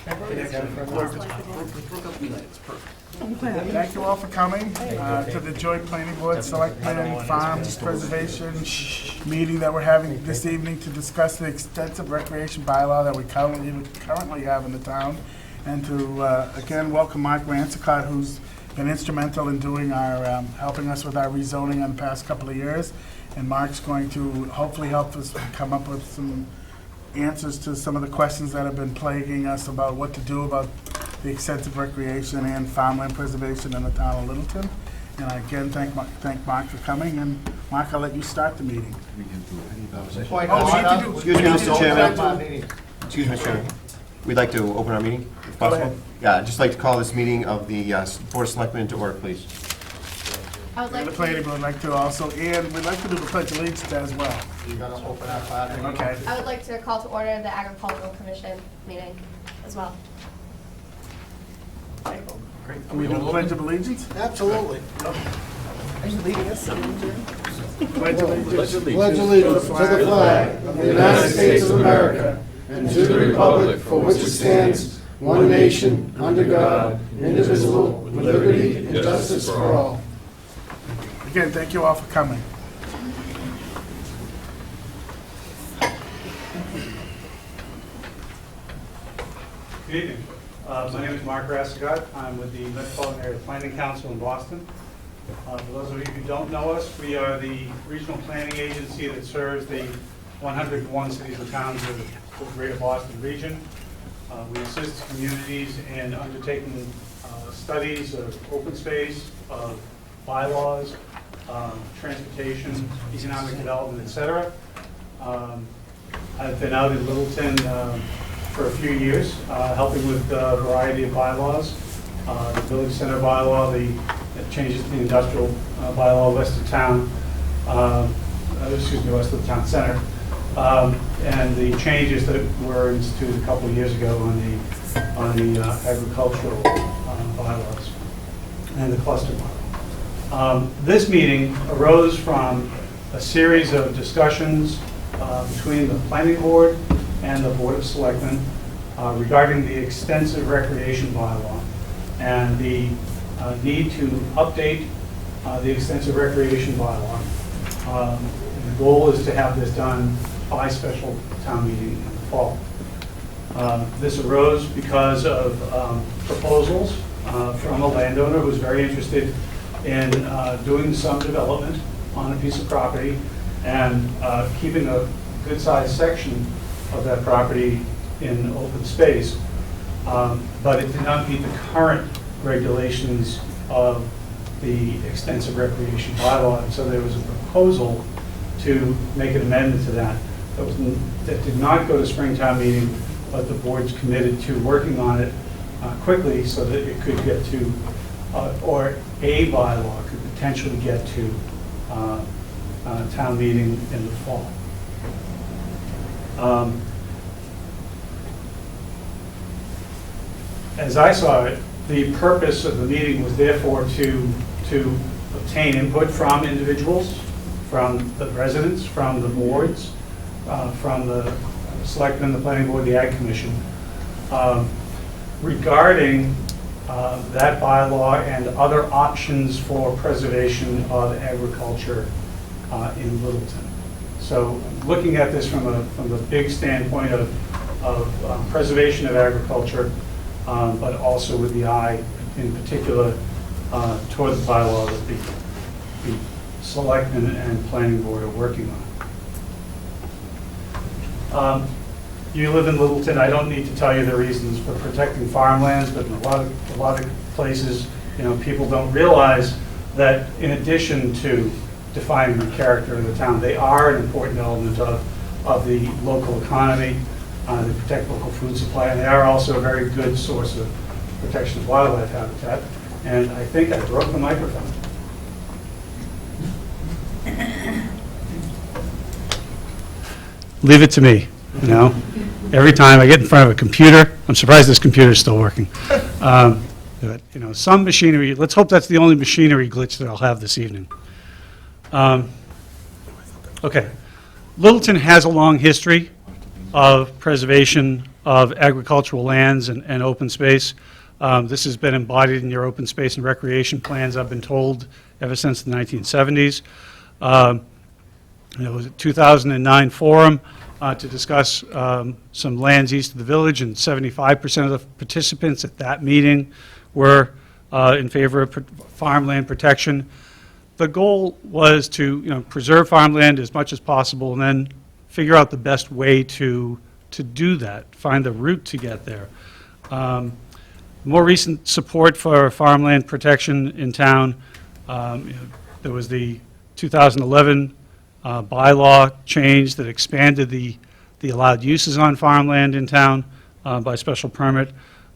Thank you all for coming to the joint planning board, selectmen, farms preservation meeting that we're having this evening to discuss the extensive recreation bylaw that we currently have in the town. And to, again, welcome Mark Ransicott, who's been instrumental in doing our, helping us with our rezoning in the past couple of years. And Mark's going to hopefully help us come up with some answers to some of the questions that have been plaguing us about what to do about the extensive recreation and farmland preservation in the town of Littleton. And I again thank Mark for coming. And Mark, I'll let you start the meeting. Excuse me, Mr. Chairman. Excuse me, Mr. Chairman. We'd like to open our meeting, if possible. ahead. Yeah, I'd just like to call this meeting of the Board of Selectmen to order, please. I would And the like planning to, board would like to also, and we'd like to do the pledge of allegiance as well. You're gonna open up our meeting? Okay. I would like to call to order the Agricultural Commission meeting as well. Can we do the pledge of allegiance? Absolutely. Pledge of allegiance. Pledge allegiance to the flag of the United States of America and to the republic for which it stands, one nation, under God, indivisible, with liberty and justice for all. Again, thank you all for coming. Good evening. My name is Mark Ransicott. I'm with the Metropolitan Area Planning Council in Boston. For those of you who don't know us, we are the regional planning agency that serves the 101 cities and towns of the greater Boston region. We assist communities in undertaking studies of open space, of bylaws, transportation, economic development, et cetera. I've been out in Littleton for a few years, helping with a variety of bylaws. The village center bylaw, the changes to the industrial bylaw west of town, west of the town center, and the changes that were instituted a couple of years ago on the agricultural bylaws and the cluster bylaw. This meeting arose from a series of discussions between the planning board and the Board of Selectmen regarding the extensive recreation bylaw and the need to update the extensive recreation bylaw. The goal is to have this done by special town meeting in the fall. This arose because of proposals from a landowner who was very interested in doing some development on a piece of property and keeping a good-sized section of that property in open space, but it did not meet the current regulations of the extensive recreation bylaw, and so there was a proposal to make an amendment to that. That did not go to Springtown meeting, but the board's committed to working on it quickly so that it could get to, or a bylaw could potentially get to town meeting in the fall. As I saw it, the purpose of the meeting was therefore to obtain input from individuals, from the residents, from the boards, from the selectmen, the planning board, the Ag Commission, regarding that bylaw and other options for preservation of agriculture in Littleton. So looking at this from the big standpoint of preservation of agriculture, but also with the eye in particular toward the bylaw that the selectmen and planning board are working on. You live in Littleton. I don't need to tell you the reasons for protecting farmlands, but in a lot of places, people don't realize that in addition to defining the character of the town, they are an important element of the local economy. They protect local food supply, and they are also a very good source of protection of wildlife habitat. And I think I broke the microphone. Leave it to me, Every time I get in front of a computer, I'm surprised this computer is still working. But, some machinery, let's hope that's the only machinery glitch that I'll have this evening. Okay. Littleton has a long history of preservation of agricultural lands and open space. This has been embodied in your open space and recreation plans, I've been told, ever since the 1970s. There was a 2009 forum to discuss some lands east of the village, and 75% of the participants at that meeting were in favor of farmland protection. The goal was to, preserve farmland as much as possible and then figure out the best way to do that, find the route to get there. More recent support for farmland protection in town, there was the 2011 bylaw change that expanded the allowed uses on farmland in town by special permit.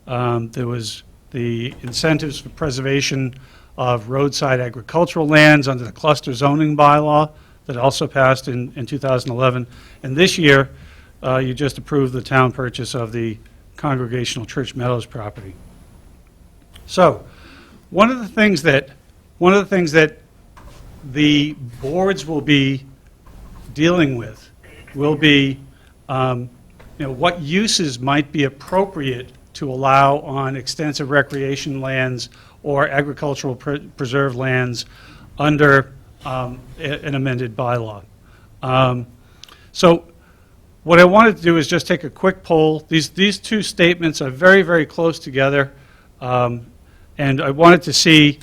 There was the incentives for preservation of roadside agricultural lands under the cluster zoning bylaw that also passed in 2011. And this year, you just approved the town purchase of the Congregational Church Meadows property. So, one of the things that the boards will be dealing with will be, what uses might be appropriate to allow on extensive recreation lands or agricultural preserved lands under an amended bylaw. So what I wanted to do is just take a quick poll. These two statements are very, very close together, and I wanted to see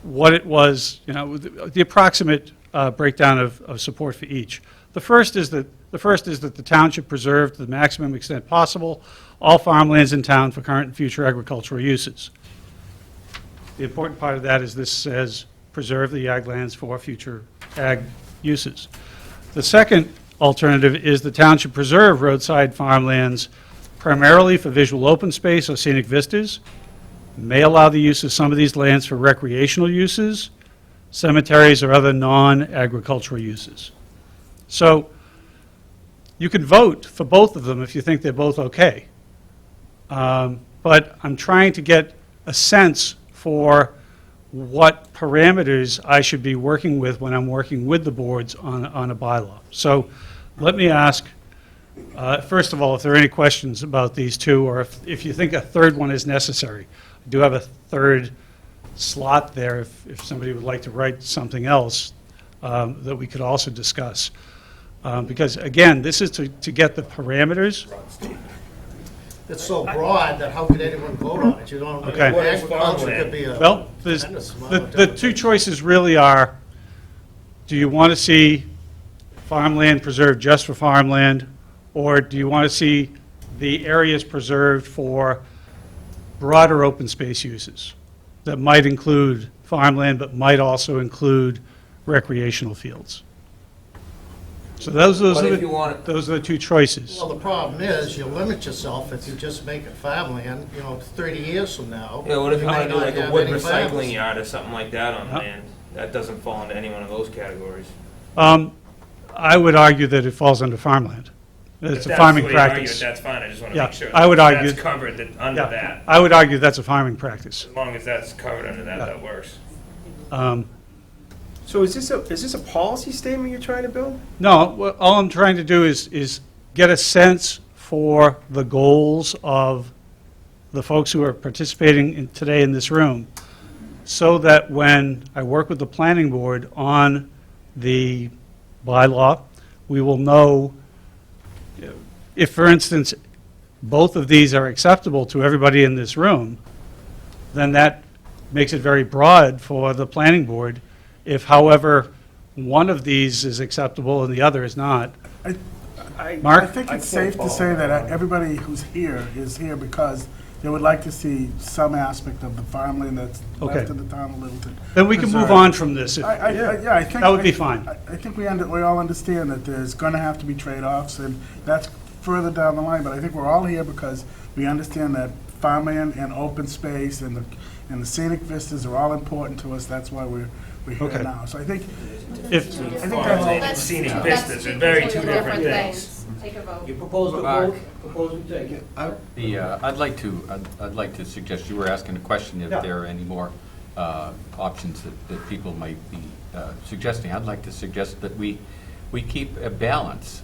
what it was, the approximate breakdown of support for each. The first is that the township preserved to the maximum extent possible all farmlands in town for current and future agricultural uses. The important part of that is this says preserve the ag lands for future ag uses. The second alternative is the township preserve roadside farmlands primarily for visual open space or scenic vistas, may allow the use of some of these lands for recreational uses, cemeteries, or other non-agricultural uses. So you can vote for both of them if you think they're both okay. But I'm trying to get a sense for what parameters I should be working with when I'm working with the boards on a bylaw. So let me ask, first of all, if there are any questions about these two, or if you think a third one is necessary. I do have a third slot there if somebody would like to write something else that we could also discuss. Because, again, this is to get the parameters. It's so broad that how could anyone vote on it? You don't, Okay. agriculture could be a Well, tremendous amount of the two choices really are, do you want to see farmland preserved just for farmland, or do you want to see the areas preserved for broader open space uses that might include farmland but might also include recreational fields? So those are the two choices. Well, the problem is, you limit yourself if you just make it farmland, 30 years from now. Yeah, what if you may want to do not like a have wood any recycling farms. yard or something like that on Yep. land? That doesn't fall into any one of those categories. I would argue that it falls under farmland. It's If a that's farming the way you argue it, practice. That's fine, I just want to Yeah, make sure. I would argue- That's covered under Yeah, that. I would argue that's a farming practice. As long as that's covered under that, Yeah. that works. So is this a policy statement you're trying to build? No, all I'm trying to do is get a sense for the goals of the folks who are participating today in this room, so that when I work with the planning board on the bylaw, we will know if, for instance, both of these are acceptable to everybody in this room, then that makes it very broad for the planning board. If, however, one of these is acceptable and the other is not. Mark? I think it's safe to say that everybody who's here is here because they would like to see some aspect of the farmland that's Okay. left in the town of Littleton. Then we can move preserved. on from this. Yeah, I think. That would be fine. I think we all understand that there's gonna have to be trade-offs, and that's further down the line, but I think we're all here because we understand that farmland and open space and the scenic vistas are all important to us, that's why we're Okay. here now. So I think, If, Farmland and scenic vistas are very two different things. Take a vote. You propose to Mark. vote, propose we take it. I'd like to suggest, you were asking a question if Yeah. there are any more options that people might be suggesting. I'd like to suggest that we keep a balance.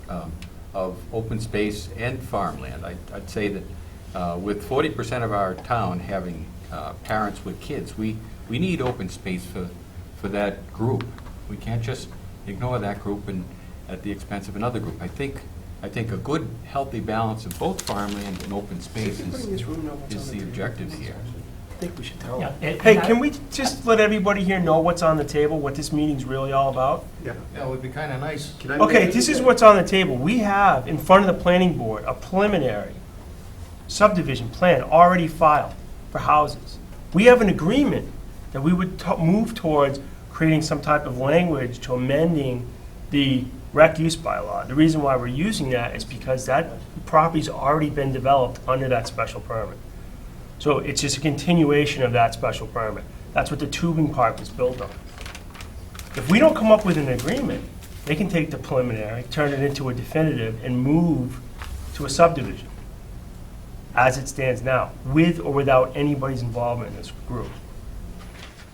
of open space and farmland. I'd say that with 40% of our town having parents with kids, we need open space for that group. We can't just ignore that group and at the expense of another group. I think a good, healthy balance of both farmland and open space is the objective here. I think we should tell Yeah, them. and Hey, I- can we just let everybody here know what's on the table, what this meeting's really all about? That would be kind of nice. Okay, this is what's on the table. We have in front of the planning board a preliminary subdivision plan already filed for houses. We have an agreement that we would move towards creating some type of language to amending the rec use bylaw. The reason why we're using that is because that property's already been developed under that special permit. So it's just a continuation of that special permit. That's what the tubing park was built on. If we don't come up with an agreement, they can take the preliminary, turn it into a definitive, and move to a subdivision as it stands now, with or without anybody's involvement in this group.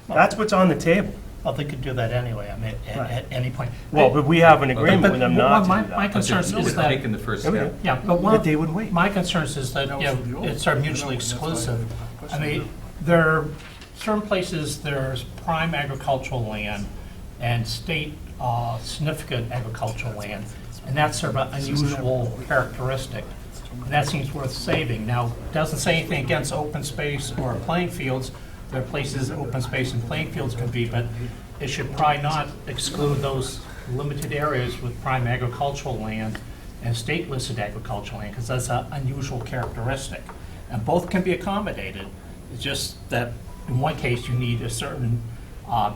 That's what's on the table. Well, they could do that anyway, I mean, at any point. Well, but we have an agreement But with them not to my do that. my concern But is they're that, taking the first step. yeah, but But they would wait. my concern is that, you know, it's sort of mutually exclusive. I mean, there are certain places, there's prime agricultural land and state significant agricultural land, and that's sort of an unusual characteristic. And that seems worth saving. Now, it doesn't say anything against open space or playing fields. There are places open space and playing fields can be, but it should probably not exclude those limited areas with prime agricultural land and state-listed agricultural land, because that's an unusual characteristic. And both can be accommodated. It's just that in one case, you need a certain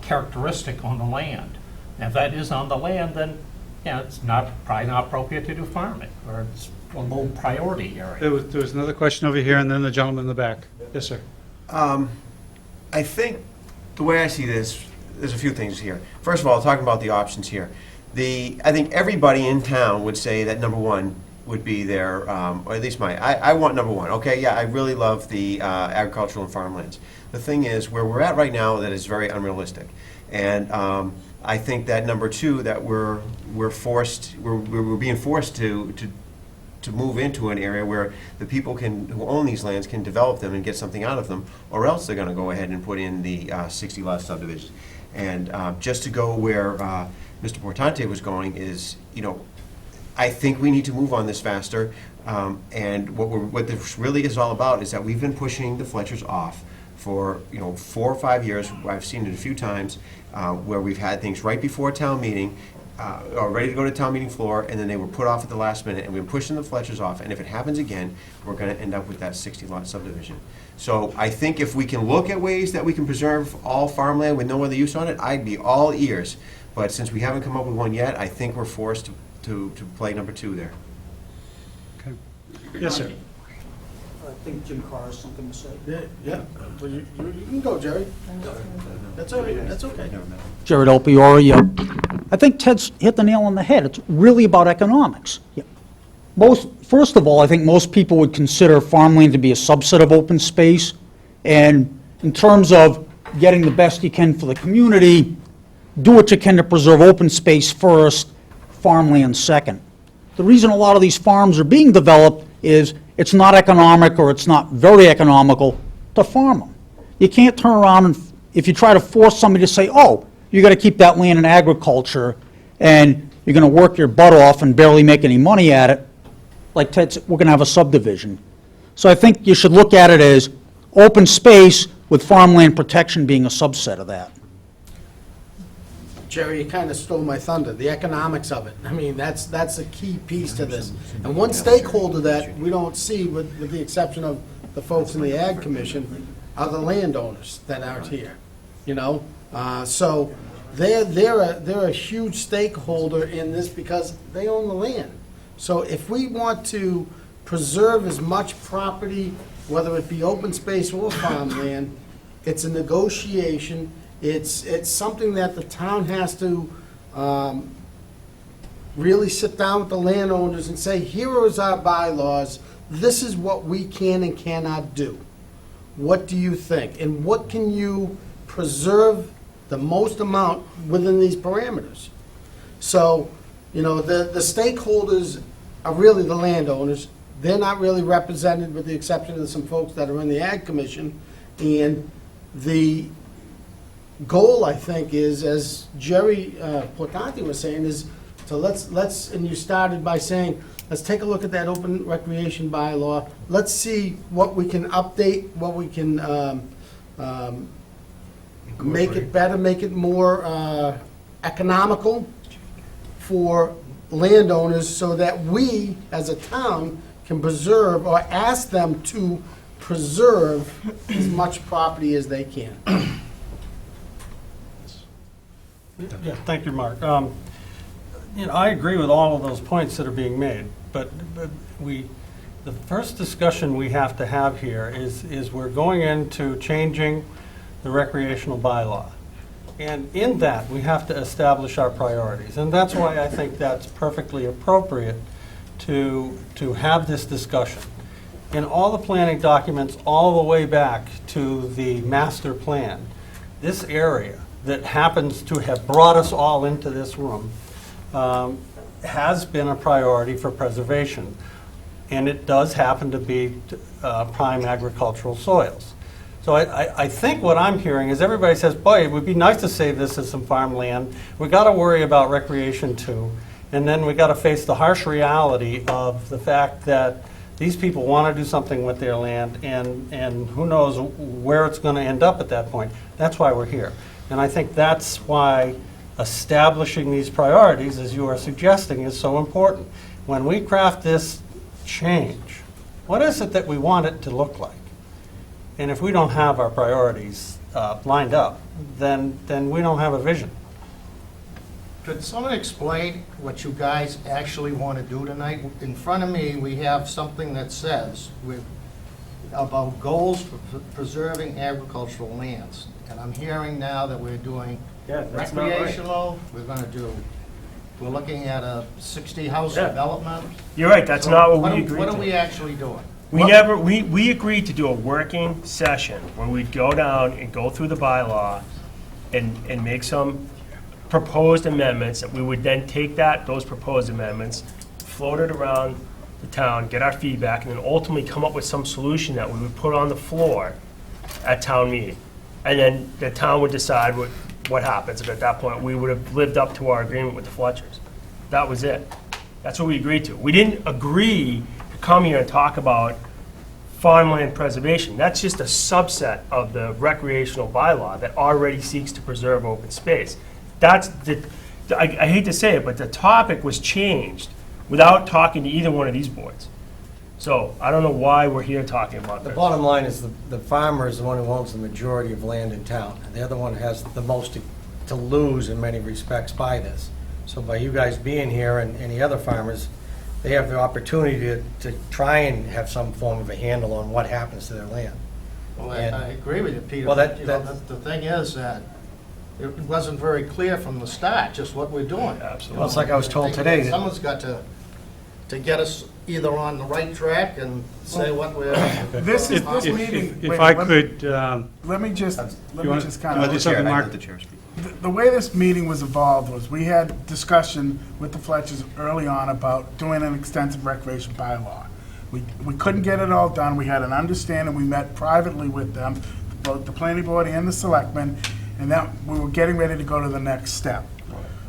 characteristic on the land. And if that is on the land, then, yeah, it's probably not appropriate to do farming, or it's a low priority area. There was another question over here, and then the gentleman in the back. Yes, sir. I think the way I see this, there's a few things here. First of all, talking about the options here, I think everybody in town would say that number one would be their, or at least I want number one. Okay, yeah, I really love the agricultural and farmlands. The thing is, where we're at right now, that is very unrealistic. And I think that number two, that we're being forced to move into an area where the people who own these lands can develop them and get something out of them, or else they're going to go ahead and put in the 60 lot subdivision. And just to go where Mr. Portante was going is, I think we need to move on this faster. And what this really is all about is that we've been pushing the Fletchers off for 4 or 5 years. I've seen it a few times where we've had things right before town meeting, are ready to go to town meeting floor, and then they were put off at the last minute, and we're pushing the Fletchers off, and if it happens again, we're going to end up with that 60-lot subdivision. So I think if we can look at ways that we can preserve all farmland with no other use on it, I'd be all ears. But since we haven't come up with one yet, I think we're forced to play number two there. Okay. Yes, sir. I think Jim Carr has something to say. Yeah. Well, you can go, Jerry. That's all right, that's okay. Jared Alpiori. I think Ted's hit the nail on the head. It's really about economics. First of all, I think most people would consider farmland to be a subset of open space. And in terms of getting the best you can for the community, do what you can to preserve open space first, farmland second. The reason a lot of these farms are being developed is it's not economic, or it's not very economical to farm them. You can't turn around and, if you try to force somebody to say, oh, you got to keep that land in agriculture, and you're going to work your butt off and barely make any money at it, like Ted said, we're going to have a subdivision. So I think you should look at it as open space with farmland protection being a subset of that. Jerry, you kind of stole my thunder, the economics of it. I mean, that's a key piece to this. And one stakeholder that we don't see, with the exception of the folks in the Ag Commission, are the landowners that aren't here, So they're a huge stakeholder in this because they own the land. So if we want to preserve as much property, whether it be open space or farmland, it's a negotiation. It's something that the town has to really sit down with the landowners and say, here is our bylaws, this is what we can and cannot do. What do you think? And what can you preserve the most amount within these parameters? So, the stakeholders are really the landowners. They're not really represented, with the exception of some folks that are in the Ag Commission. And the goal, I think, is, as Jerry Portanti was saying, is to let's, and you started by saying, let's take a look at that open recreation bylaw. Let's see what we can update, what we can make it better, make it more economical for landowners, so that we, as a town, can preserve, or ask them to preserve as much property as they can. Yeah, thank you, Mark. I agree with all of those points that are being made, but the first discussion we have to have here is we're going into changing the recreational bylaw. And in that, we have to establish our priorities. And that's why I think that's perfectly appropriate to have this discussion. In all the planning documents, all the way back to the master plan, this area that happens to have brought us all into this room has been a priority for preservation. And it does happen to be prime agricultural soils. So I think what I'm hearing is everybody says, boy, it would be nice to save this as some farmland. We got to worry about recreation too. And then we got to face the harsh reality of the fact that these people want to do something with their land, and who knows where it's going to end up at that point. That's why we're here. And I think that's why establishing these priorities, as you are suggesting, is so important. When we craft this change, what is it that we want it to look like? And if we don't have our priorities lined up, then we don't have a vision. Could someone explain what you guys actually want to do tonight? In front of me, we have something that says about goals for preserving agricultural lands. And I'm hearing now that we're doing recreational, we're looking at a 60-house development. You're right, that's not what we agreed to. What are we actually doing? We agreed to do a working session where we'd go down and go through the bylaw and make some proposed amendments, that we would then take those proposed amendments, float it around the town, get our feedback, and then ultimately come up with some solution that we would put on the floor at town meeting. And then the town would decide what happens. And at that point, we would have lived up to our agreement with the Fletchers. That was it. That's what we agreed to. We didn't agree to come here and talk about farmland preservation. That's just a subset of the recreational bylaw that already seeks to preserve open space. That's I hate to say it, but the topic was changed without talking to either one of these boards. So I don't know why we're here talking about The this. bottom line is the farmer is the one who owns the majority of land in town. And the other one has the most to lose in many respects by this. So by you guys being here and any other farmers, they have the opportunity to try and have some form of a handle on what happens to their land. Well, I agree with you, Peter. Well, but, the thing is that it wasn't very clear from the start just what we're doing. Absolutely. Well, it's like I was told today that Someone's got to get us either on the right track and say what we're... This meeting. If wait, I let- could, Let me just kind wanna do of, something, Mark? The chair speak. the way this meeting was evolved was we had discussion with the Fletchers early on about doing an extensive recreation bylaw. We couldn't get it all done. We had an understanding. We met privately with them, both the planning board and the selectmen, and that we were getting ready to go to the next step.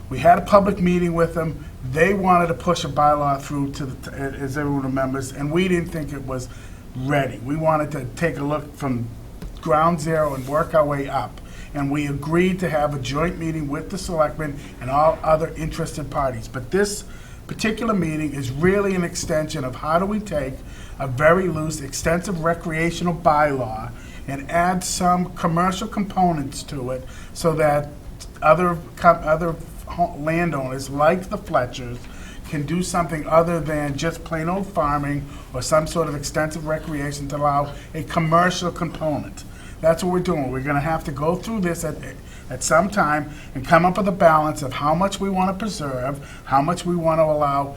We had a public meeting with them. They wanted to push a bylaw through as everyone remembers, and we didn't think it was ready. We wanted to take a look from ground zero and work our way up. And we agreed to have a joint meeting with the selectmen and all other interested parties. But this particular meeting is really an extension of how do we take a very loose, extensive recreational bylaw and add some commercial components to it so that other landowners like the Fletchers can do something other than just plain old farming or some sort of extensive recreation to allow a commercial component. That's what we're doing. We're going to have to go through this at some time and come up with a balance of how much we want to preserve, how much we want to allow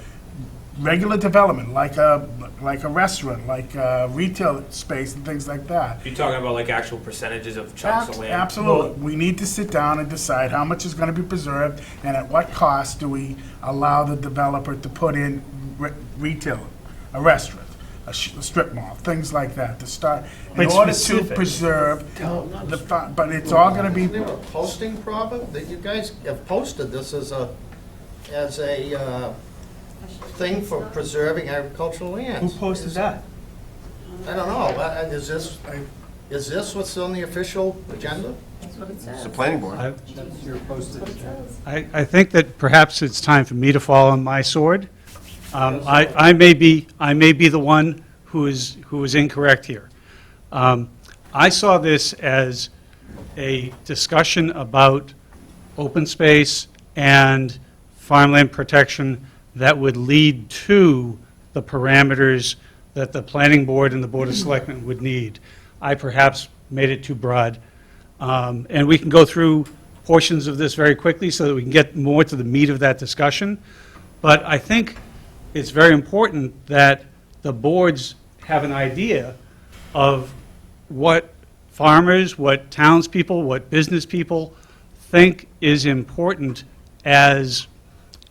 regular development, like a restaurant, like a retail space and things like that. You're talking about like actual percentages of chunks of land? Absolutely. We need to sit down and decide how much is going to be preserved and at what cost do we allow the developer to put in retail, a restaurant, a strip mall, things like that, to start, in But order to specific. preserve but it's all gonna be, Isn't there a posting problem? That you guys have posted this as a thing for preserving agricultural Who lands. posted that? I don't know, is this what's on the official agenda? That's what it It's the says. planning board. I think that perhaps it's time for me to fall on my sword. I may be the one who is incorrect here. I saw this as a discussion about open space and farmland protection that would lead to the parameters that the planning board and the board of selectmen would need. I perhaps made it too broad. And we can go through portions of this very quickly so that we can get more to the meat of that discussion. But I think it's very important that the boards have an idea of what farmers, what townspeople, what business people think is important as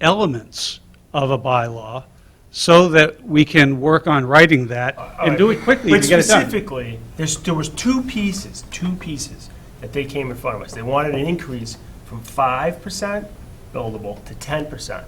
elements of a bylaw, so that we can work on writing that and do it quickly But to get it done. specifically, there was two pieces that they came in front of us. They wanted an increase from 5% buildable to 10%,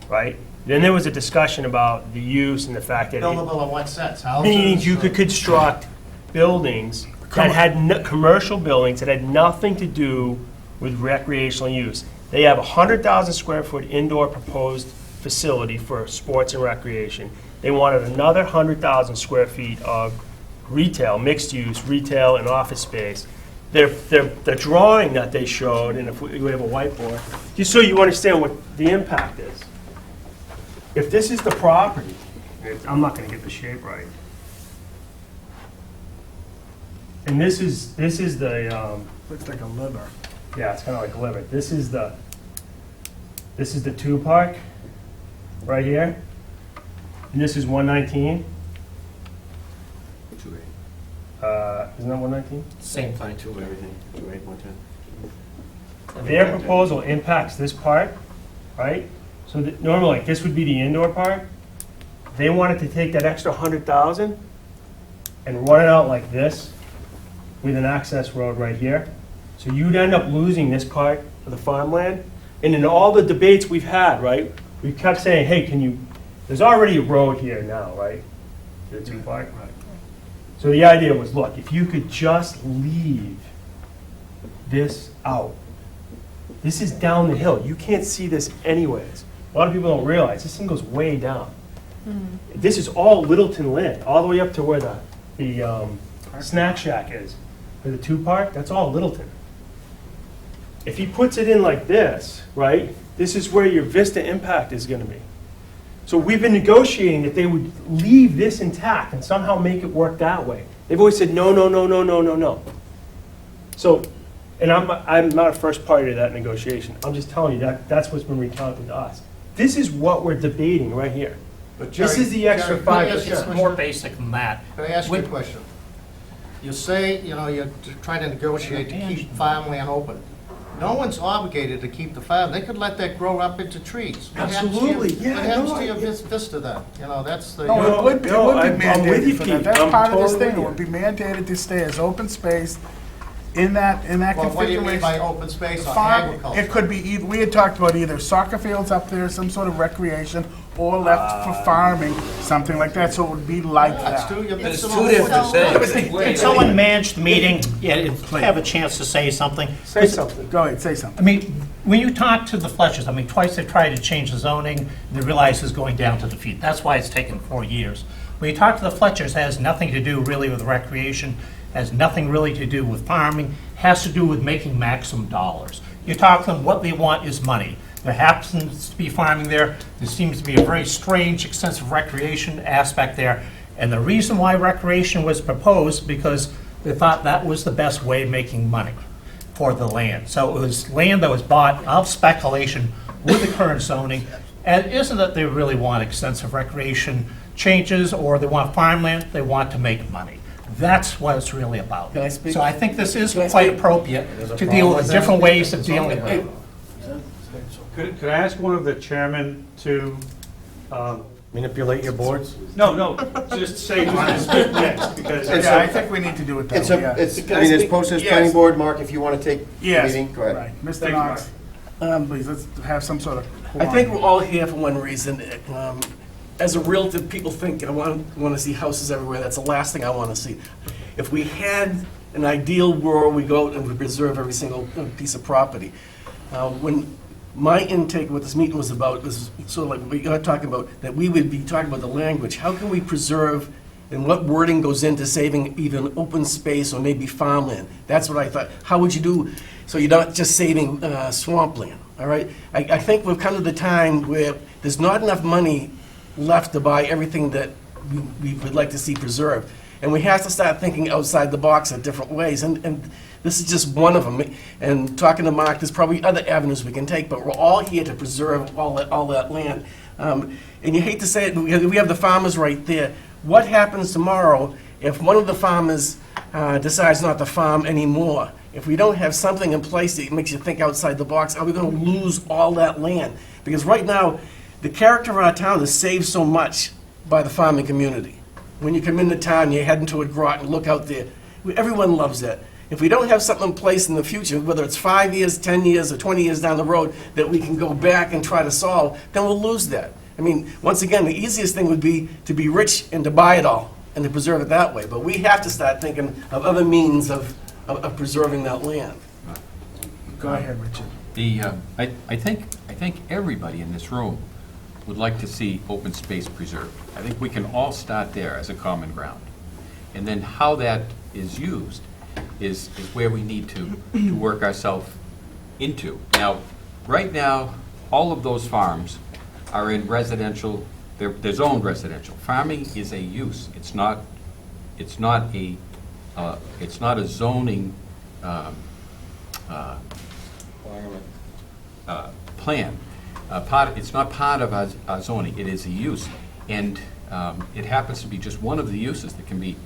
right? Then there was a discussion about the use and the fact that Buildable in what sense? means you could construct buildings that had, commercial buildings that had nothing to do with recreational use. They have a 100,000 square foot indoor proposed facility for sports and recreation. They wanted another 100,000 square feet of retail, mixed use, retail and office space. The drawing that they showed, and if we have a whiteboard, just so you understand what the impact is. If this is the property, I'm not gonna get the shape right. And this is the, looks like a liver. yeah, it's kinda like a liver. This is the two park, right here. And this is 119. Isn't that 119? Same thing. Their proposal impacts this part, right? So that normally, like, this would be the indoor part. They wanted to take that extra 100,000 and run it out like this with an access road right here. So you'd end up losing this part of the farmland. And in all the debates we've had, right, we kept saying, hey, there's already a road here now, right? The two part. So the idea was, look, if you could just leave this out. This is down the hill. You can't see this anyways. A lot of people don't realize this thing goes way down. This is all Littleton land, all the way up to where the snack shack is. For the two park, that's all Littleton. If he puts it in like this, right, this is where your Vista impact is gonna be. So we've been negotiating that they would leave this intact and somehow make it work that way. They've always said, no, no, no, no, no, no, no. So, and I'm not a first party to that negotiation. I'm just telling you that's what's been recounted to us. This is what we're debating right here. This is the extra Jerry, can I ask you a 5%. question? More basic than that. Can I ask you a question? You say, you're trying to negotiate to keep farmland open. No one's obligated to keep the farm. They could let that grow up into trees. Absolutely, yeah, What happens no, to your Vista then? That's the. No, it would be I'm with mandated you, for that. Pete. That's I'm part of this totally thing. It with would be mandated to stay as open space in that Well, what do you mean by configuration. open space or Farm, agriculture? it could be, we had talked about either soccer fields up there, some sort of recreation, or left for farming, something like that, so it would be like That's that. two, you're It's mixing two all different things. Can someone manage the meeting, have a chance to say something? Say something. Go ahead, say something. I mean, when you talk to the Fletchers, I mean, twice they've tried to change the zoning, they realize it's going down to the feet. That's why it's taken 4 years. When you talk to the Fletchers, it has nothing to do really with recreation, has nothing really to do with farming, has to do with making maximum dollars. You talk to them, what they want is money. There happens to be farming there, there seems to be a very strange, extensive recreation aspect there. And the reason why recreation was proposed, because they thought that was the best way of making money for the land. So it was land that was bought of speculation with the current zoning. And it isn't that they really want extensive recreation changes or they want farmland, they want to make money. That's what it's really about. Can I speak? So I think this is quite appropriate to deal with different ways of dealing with it. Could I ask one of the chairmen to Manipulate your boards? No, just say who's going to speak next, because Yeah, I think we need to do it that It's way, a, yeah. it's, I mean, it's posted as Yes. planning board. Mark, if you want to take the Yes, meeting, go ahead. right. Mr. Thank you, Knox, please, let's have some sort of. I think we're all here for one reason. As a realtor, people think I want to see houses everywhere. That's the last thing I want to see. If we had an ideal world, we go out and we preserve every single piece of property. When my intake, what this meeting was about, was sort of like what you're talking about, that we would be talking about the language. How can we preserve, and what wording goes into saving even open space or maybe farmland? That's what I thought. How would you do, so you're not just saving swampland, all right? I think we've come to the time where there's not enough money left to buy everything that we would like to see preserved. And we have to start thinking outside the box in different ways. And this is just one of them. And talking to Mark, there's probably other avenues we can take, but we're all here to preserve all that land. And you hate to say it, but we have the farmers right there. What happens tomorrow if one of the farmers decides not to farm anymore? If we don't have something in place that makes you think outside the box, are we going to lose all that land? Because right now, the character of our town is saved so much by the farming community. When you come into town, you head into a grot and look out there. Everyone loves that. If we don't have something in place in the future, whether it's 5 years, 10 years, or 20 years down the road, that we can go back and try to solve, then we'll lose that. I mean, once again, the easiest thing would be to be rich and to buy it all and to preserve it that way. But we have to start thinking of other means of preserving that land. Go ahead, Richard. I think everybody in this room would like to see open space preserved. I think we can all start there as a common ground. And then how that is used is where we need to work ourselves into. Now, right now, all of those farms are in residential, they're zoned residential. Farming is a use. It's not a zoning plan. It's not part of our zoning. It is a use, and it happens to be just one of the uses that can be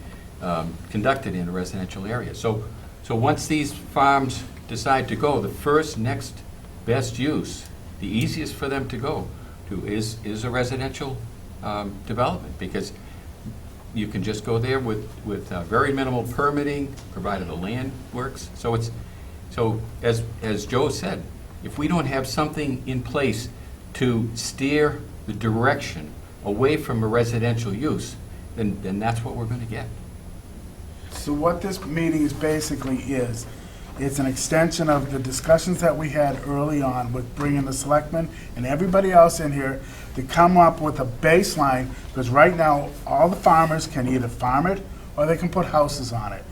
conducted in a residential area. So once these farms decide to go, the next best use, the easiest for them to go to is a residential development, because you can just go there with very minimal permitting, provided the land works. So as Joe said, if we don't have something in place to steer the direction away from a residential use, then that's what we're going to get. So what this meeting is basically is, it's an extension of the discussions that we had early on with bringing the selectmen and everybody else in here to come up with a baseline, because right now, all the farmers can either farm it or they can put houses on it.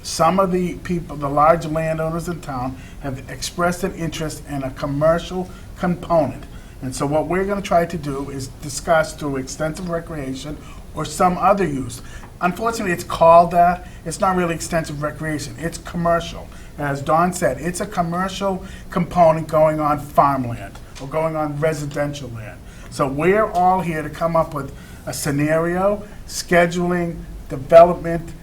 Some of the people, the large landowners in town, have expressed an interest in a commercial component. And so what we're gonna try to do is discuss through extensive recreation or some other use. Unfortunately, it's called that. It's not really extensive recreation. It's commercial. As Don said, it's a commercial component going on farmland or going on residential land. So we're all here to come up with a scenario, scheduling, development,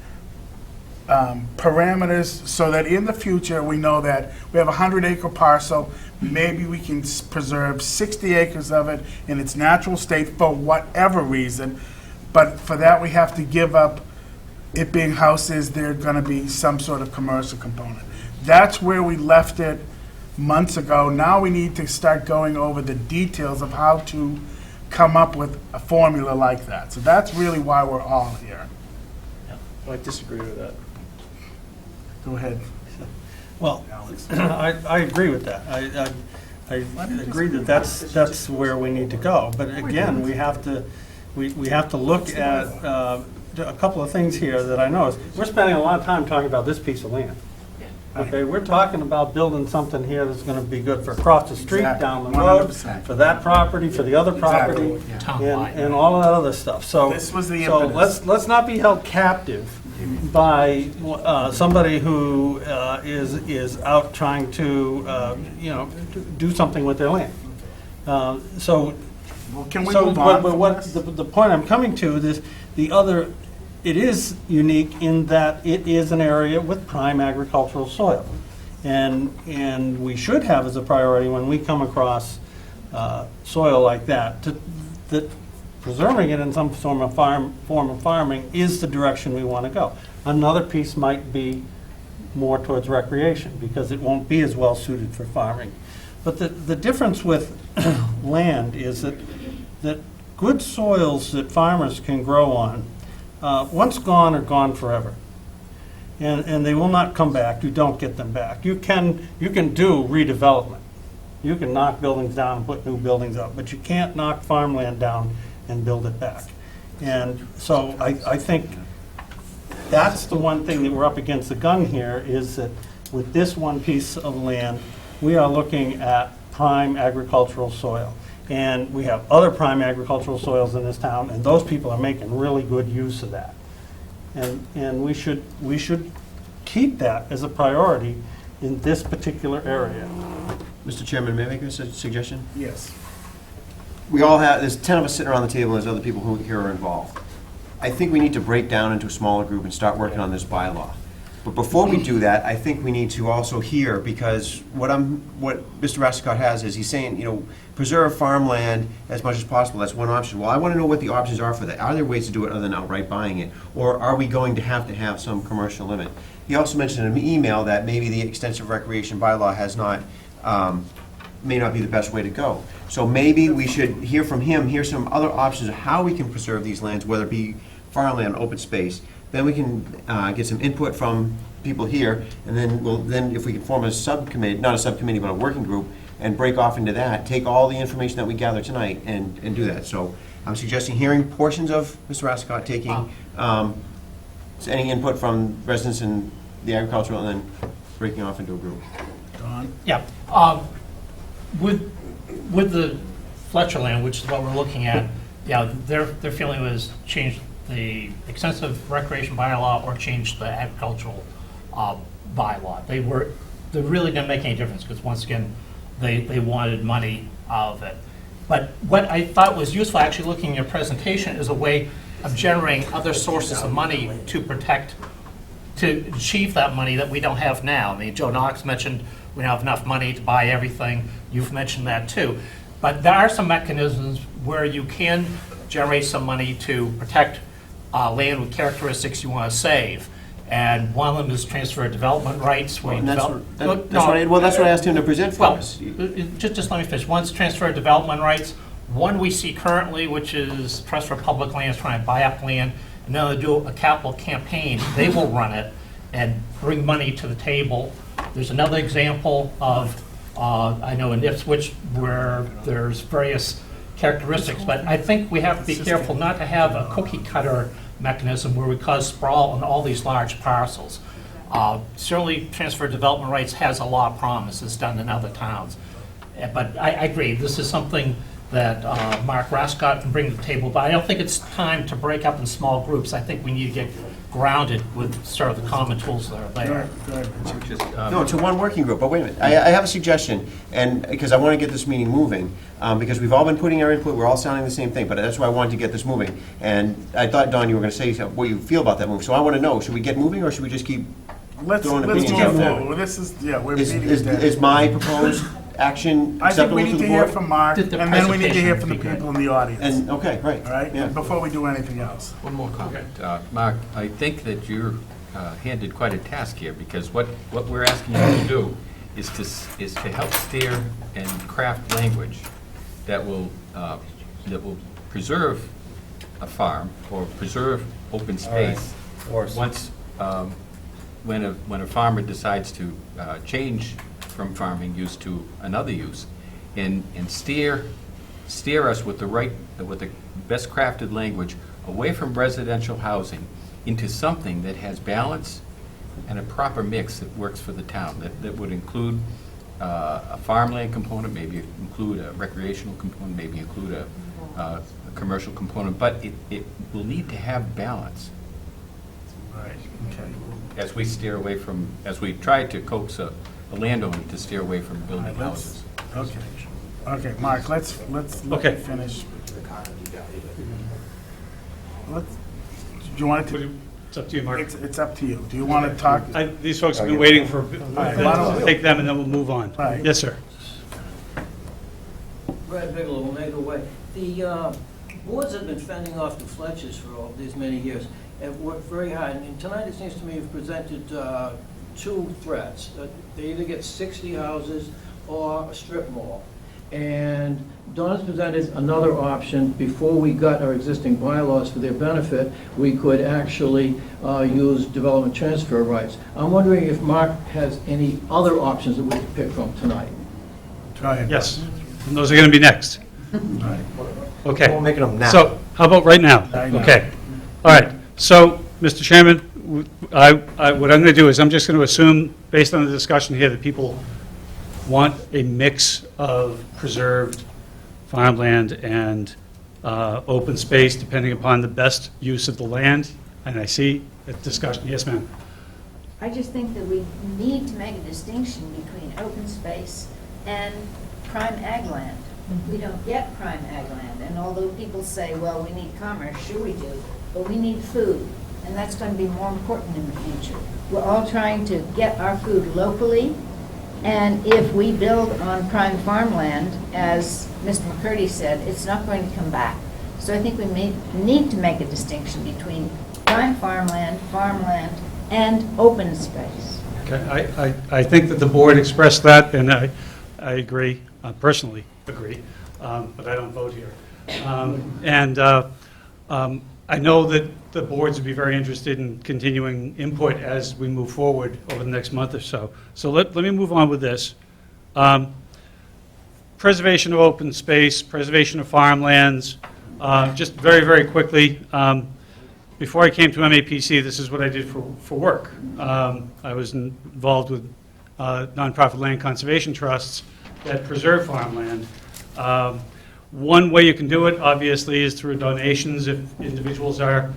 parameters, so that in the future, we know that we have a 100-acre parcel, maybe we can preserve 60 acres of it in its natural state for whatever reason, but for that, we have to give up it being houses, there's gonna be some sort of commercial component. That's where we left it months ago. Now we need to start going over the details of how to come up with a formula like that. So that's really why we're all here. I disagree with that. Go ahead. Well, I agree with that. I agree that that's where we need to go. But again, we have to look at a couple of things here that I noticed. We're spending a lot of time talking about this piece of land. Okay, we're talking about building something here that's going to be good for across the street, Exactly. down the road, 100%. for that property, for the other property, and all of that other stuff. So, This was the so impetus. let's not be held captive by somebody who is out trying to do something with their land. So Can we move on? But from what this? the point I'm coming to is it is unique in that it is an area with prime agricultural soil. And we should have as a priority when we come across soil like that, that preserving it in some form of farming is the direction we want to go. Another piece might be more towards recreation, because it won't be as well suited for farming. But the difference with land is that good soils that farmers can grow on, once gone, are gone forever. And they will not come back. You don't get them back. You can do redevelopment. You can knock buildings down and put new buildings up, but you can't knock farmland down and build it back. And so I think that's the one thing that we're up against the gun here, is that with this one piece of land, we are looking at prime agricultural soil. And we have other prime agricultural soils in this town, and those people are making really good use of that. And we should keep that as a priority in this particular area. Mr. Chairman, may I make a suggestion? Yes. We all have, there's 10 of us sitting around the table, and there's other people who here are involved. I think we need to break down into a smaller group and start working on this bylaw. But before we do that, I think we need to also hear, because what Mr. Rasicott has is he's saying, preserve farmland as much as possible. That's one option. Well, I want to know what the options are for that. Are there ways to do it other than outright buying it? Or are we going to have some commercial limit? He also mentioned in an email that maybe the extensive recreation bylaw may not be the best way to go. So maybe we should hear from him, hear some other options of how we can preserve these lands, whether it be farmland, open space. Then we can get some input from people here, and then if we can form a subcommittee, not a subcommittee, but a working group, and break off into that, take all the information that we gather tonight and do that. So I'm suggesting hearing portions of Mr. Rasicott, taking any input from residents in the agricultural, and then breaking off into a group. Don? Yeah. With the Fletcher land, which is what we're looking at, their feeling was change the extensive recreation bylaw or change the agricultural bylaw. They really didn't make any difference, because once again, they wanted money out of it. But what I thought was useful, actually looking at your presentation, is a way of generating other sources of money to achieve that money that we don't have now. I mean, Joe Knox mentioned we don't have enough money to buy everything. You've mentioned that too. But there are some mechanisms where you can generate some money to protect land with characteristics you want to save. And one of them is transfer of development rights. Where That's what I asked him to present for us. Just let me finish. One's transfer of development rights. One we see currently, which is Trust for Public Lands trying to buy up land, and then they do a capital campaign. They will run it and bring money to the table. There's another example of, I know in Ipswich, where there's various characteristics, but I think we have to be careful not to have a cookie cutter mechanism where we cause sprawl on all these large parcels. Certainly, transfer of development rights has a lot of promises done in other towns. But I agree, this is something that Mark Rasicott can bring to the table, but I don't think it's time to break up in small groups. I think we need to get grounded with sort of the common tools that are there. No, to one working group, but wait a minute. I have a suggestion, and because I want to get this meeting moving, because we've all been putting our input, we're all sounding the same thing, but that's why I wanted to get this moving. And I thought, Don, you were going to say what you feel about that move. So I want to know, should we get moving, or should we just keep Let's throwing move opinions out there? forward. This is, we're meeting today. Is my proposed action I think acceptable we to need the to hear board? from Mark, and then we need to hear from the people in the audience. And, okay, right. All right, Yeah. before we do anything else. One more comment. Mark, I think that you're handed quite a task here, because what we're asking you to do is to help steer and craft language that will preserve a farm or preserve open space once when a farmer decides to change from farming use to another use, and steer us with the best crafted language away from residential housing into something that has balance and a proper mix that works for the town, that would include a farmland component, maybe include a recreational component, maybe include a commercial component, but it will need to have balance. Right, okay. as we try to coax a landowner to steer away from building houses. Okay, okay, Mark, let's Okay. finish. Do you want to? It's up to you, Mark. It's up to you. Do you want to talk? These folks have been waiting for, right, why don't we- take them and then we'll move on. Right. Yes, sir. Brad Bigelow, Omega Way. boards have been fending off the Fletchers for all these many years, and worked very hard. And tonight, it seems to me, you've presented two threats. They either get 60 houses or a strip mall. And Don's presented another option. Before we got our existing bylaws for their benefit, we could actually use development transfer rights. I'm wondering if Mark has any other options that we could pick from tonight. Try it. Yes, and those are going to be next. Okay. We're making them now. So, how about right now? Right now. Okay. All right. So, Mr. Chairman, what I'm going to do is I'm just going to assume, based on the discussion here, that people want a mix of preserved farmland and open space, depending upon the best use of the land. And I see a discussion. Yes, ma'am. I just think that we need to make a distinction between open space and prime ag land. We don't get prime ag land, and although people say, well, we need commerce, sure we do, but we need food, and that's going to be more important in the future. We're all trying to get our food locally, and if we build on prime farmland, as Mr. McCurdy said, it's not going to come back. So I think we need to make a distinction between prime farmland, and open space. Okay. I think that the board expressed that, and I agree, personally agree, but I don't vote here. I know that the boards would be very interested in continuing input as we move forward over the next month or so. So let me move on with this. Preservation of open space, preservation of farmlands. Just very, very quickly, before I came to MAPC, this is what I did for work. I was involved with nonprofit land conservation trusts that preserve farmland. One way you can do it, obviously, is through donations. If individuals are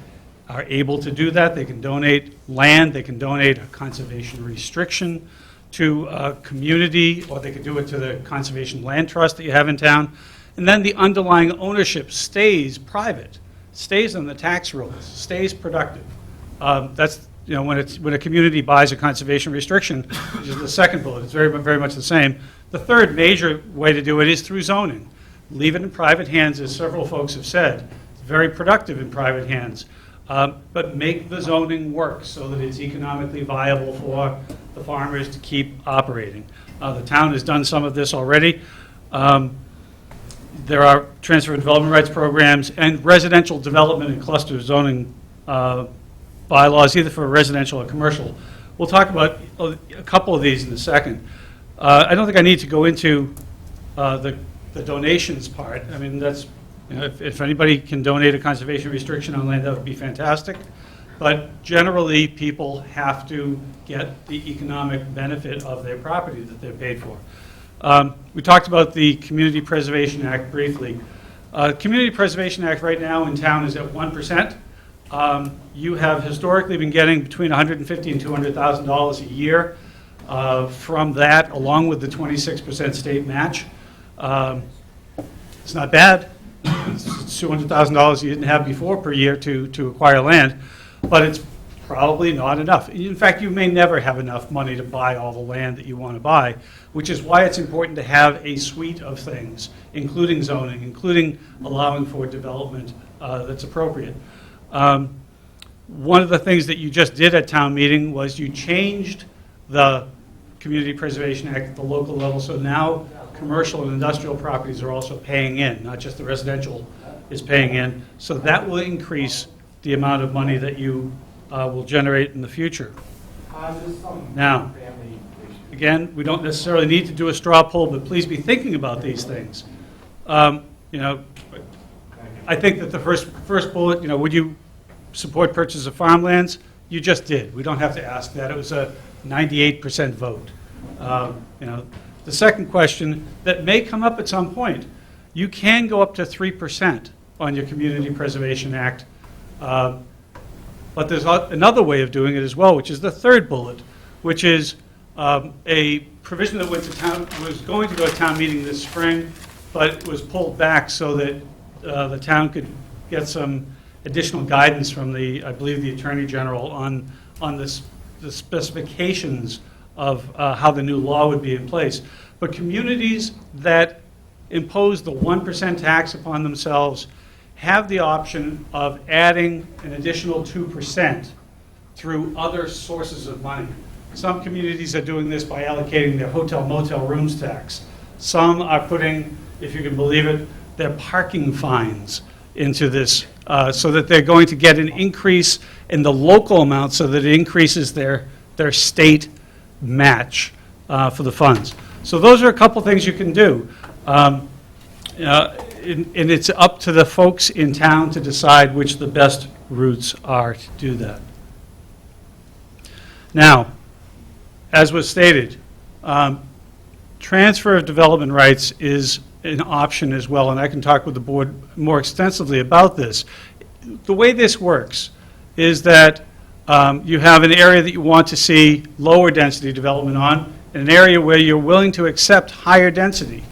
able to do that, they can donate land, they can donate a conservation restriction to a community, or they could do it to the conservation land trust that you have in town. And then the underlying ownership stays private, stays on the tax rolls, stays productive. That's, you know, when a community buys a conservation restriction, which is the second bullet, it's very, very much the same. The third major way to do it is through zoning. Leave it in private hands, as several folks have said. It's very productive in private hands. But make the zoning work so that it's economically viable for the farmers to keep operating. The town has done some of this already. There are transfer of development rights programs and residential development and cluster zoning bylaws, either for residential or commercial. We'll talk about a couple of these in a second. I don't think I need to go into the donations part. I mean, that's, you know, if anybody can donate a conservation restriction on land, that would be fantastic. But generally, people have to get the economic benefit of their property that they're paid for. We talked about the Community Preservation Act briefly. Community Preservation Act right now in town is at 1%. You have historically been getting between $150,000 and $200,000 a year from that, along with the 26% state match. It's not bad. It's $200,000 you didn't have before per year to acquire land, but it's probably not enough. In fact, you may never have enough money to buy all the land that you want to buy, which is why it's important to have a suite of things, including zoning, including allowing for development that's appropriate. One of the things that you just did at town meeting was you changed the Community Preservation Act at the local level, so now commercial and industrial properties are also paying in, not just the residential is paying in. So that will increase the amount of money that you will generate in the future. Now, again, we don't necessarily need to do a straw poll, but please be thinking about these things. You know, I think that the first bullet, you know, would you support purchase of farmlands? You just did. We don't have to ask that. It was a 98% vote. You know, the second question that may come up at some point, you can go up to 3% on your Community Preservation Act, but there's another way of doing it as well, which is the third bullet, which is a provision that went to town, was going to go to town meeting this spring, but it was pulled back so that the town could get some additional guidance from the, I believe, the Attorney General on the specifications of how the new law would be in place. But communities that impose the 1% tax upon themselves have the option of adding an additional 2% through other sources of money. Some communities are doing this by allocating their hotel motel rooms tax. Some are putting, if you can believe it, their parking fines into this, so that they're going to get an increase in the local amount so that it increases their state match for the funds. So those are a couple things you can do. And it's up to the folks in town to decide which the best routes are to do that. Now, as was stated, transfer of development rights is an option as well, and I can talk with the board more extensively about this. The way this works is that you have an area that you want to see lower density development on, and an area where you're willing to accept higher density.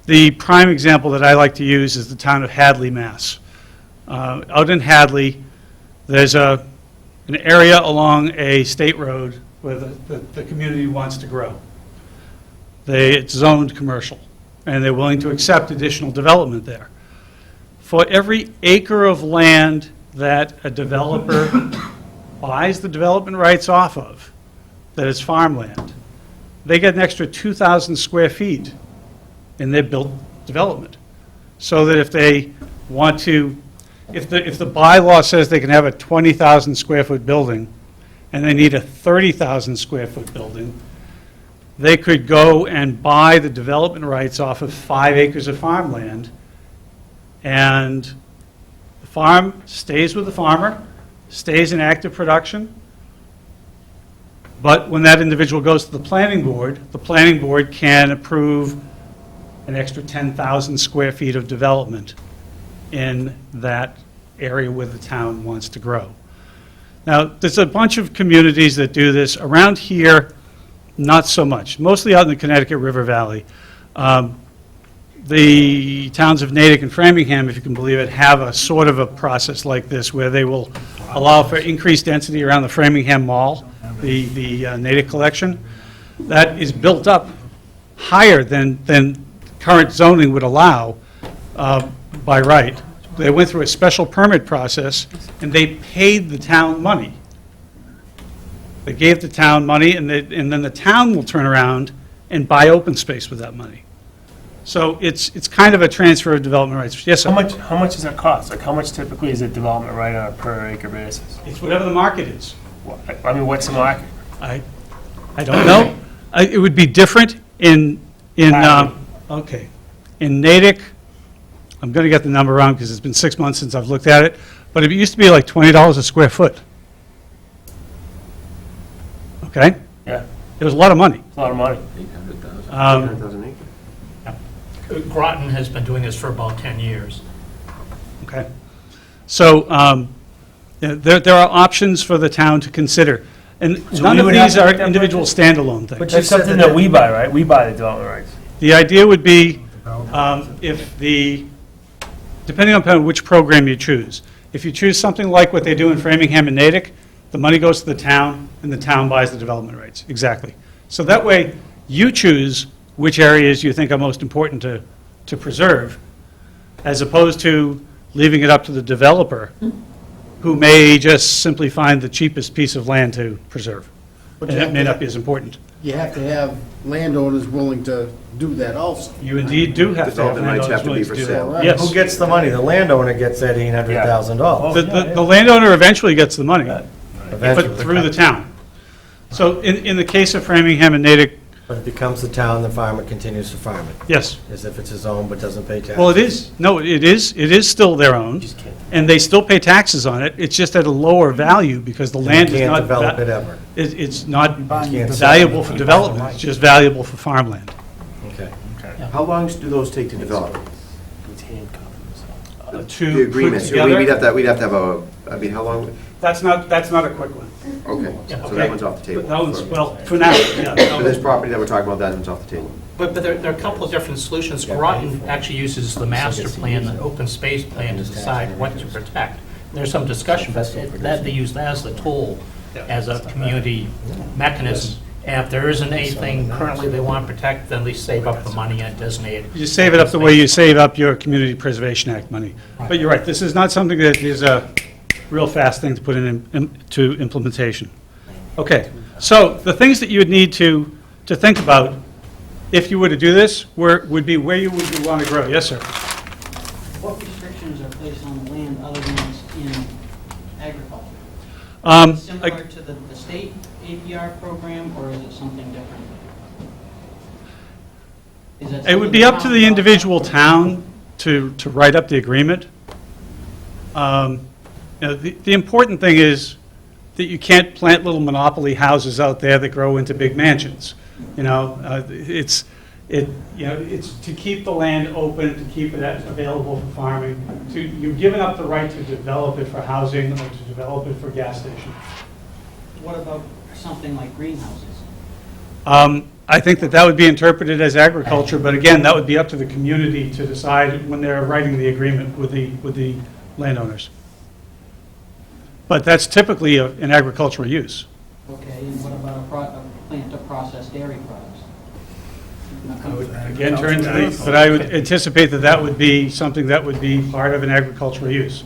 The prime example that I like to use is the town of Hadley, Mass. Out in Hadley, there's an area along a state road where the community wants to grow. It's zoned commercial, and they're willing to accept additional development there. For every acre of land that a developer buys the development rights off of, that is farmland, they get an extra 2,000 square feet in their built development. So that if they want to, if the bylaw says they can have a 20,000 square foot building, and they need a 30,000 square foot building, they could go and buy the development rights off of 5 acres of farmland, and the farm stays with the farmer, stays in active production, but when that individual goes to the planning board can approve an extra 10,000 square feet of development in that area where the town wants to grow. Now, there's a bunch of communities that do this. Around here, not so much, mostly out in the Connecticut River Valley. The towns of Natick and Framingham, if you can believe it, have a sort of a process like this where they will allow for increased density around the Framingham Mall, the Natick collection. That is built up higher than current zoning would allow by right. They went through a special permit process, and they paid the town money. They gave the town money, and then the town will turn around and buy open space with that money. So it's kind of a transfer of development rights. Yes, sir? How much does that cost? Like, how much typically is a development right on a per acre basis? It's whatever the market is. I mean, what's the market? I don't know. It would be different in okay. In Natick, I'm going to get the number wrong because it's been 6 months since I've looked at it, but it used to be like $20 a square foot. Okay? Yeah. It was a lot of money. It's a lot of money. 800,000 acres. Groton has been doing this for about 10 years. Okay. So there are options for the town to consider. And So none we of would have these to are make that individual purchase? standalone things. But That's something that we buy, right? We buy the development rights. The idea would be, depending upon which program you choose, if you choose something like what they do in Framingham and Natick, the money goes to the town, and the town buys the development rights. Exactly. So that way, you choose which areas you think are most important to preserve, as opposed to leaving it up to the developer, who may just simply find the cheapest piece of land to preserve. But And you it have may to- not be as important. You have to have landowners willing to do that also. You indeed do have to have Development rights landowners have to be willing to for do sale. that. Yes. Who gets the money? The landowner gets that $800,000. The landowner eventually gets the money, Eventually. but through the town. So in the case of Framingham and Natick, But it becomes the town, the farmer continues to farm it, yes. as if it's his own, but doesn't pay taxes. Well, it is, no, it is still their own, and they still pay taxes on it. It's just at a lower value because the land is You not. can't develop it ever. It's not can't valuable for development, it's just valuable for farmland. Okay. How long do those take to develop? To The put agreements, so together- we'd have to have I mean, how long? That's not a quick one. Okay, so Okay. that one's off the table. That one's, well, for now, yeah. For this property that we're talking about, that one's off the table. But there are a couple of different solutions. Groton actually uses the master plan, the open space plan to decide what to protect. There's some discussion, but that they use that as the tool, as a community mechanism. And if there isn't anything currently they want to protect, then they save up the money and designate it. You save it up the way you save up your Community Preservation Act money. But you're right, this is not something that is a real fast thing to put into implementation. Okay, so the things that you would need to think about if you were to do this would be where you would want to grow. Yes, sir? What restrictions are placed on the land other than in agriculture? Similar to the state APR program, or is it something different? Is that It would be up to the individual town to write up the agreement. The important thing is that you can't plant little monopoly houses out there that grow into big mansions. It's to keep the land open, to keep it available for farming. You've given up the right to develop it for housing or to develop it for gas stations. What about something like greenhouses? I think that would be interpreted as agriculture, but again, that would be up to the community to decide when they're writing the agreement with the landowners. But that's typically an agricultural use. Okay, and what about a plant to process dairy products? Again, but I would anticipate that would be something that would be part of an agricultural use.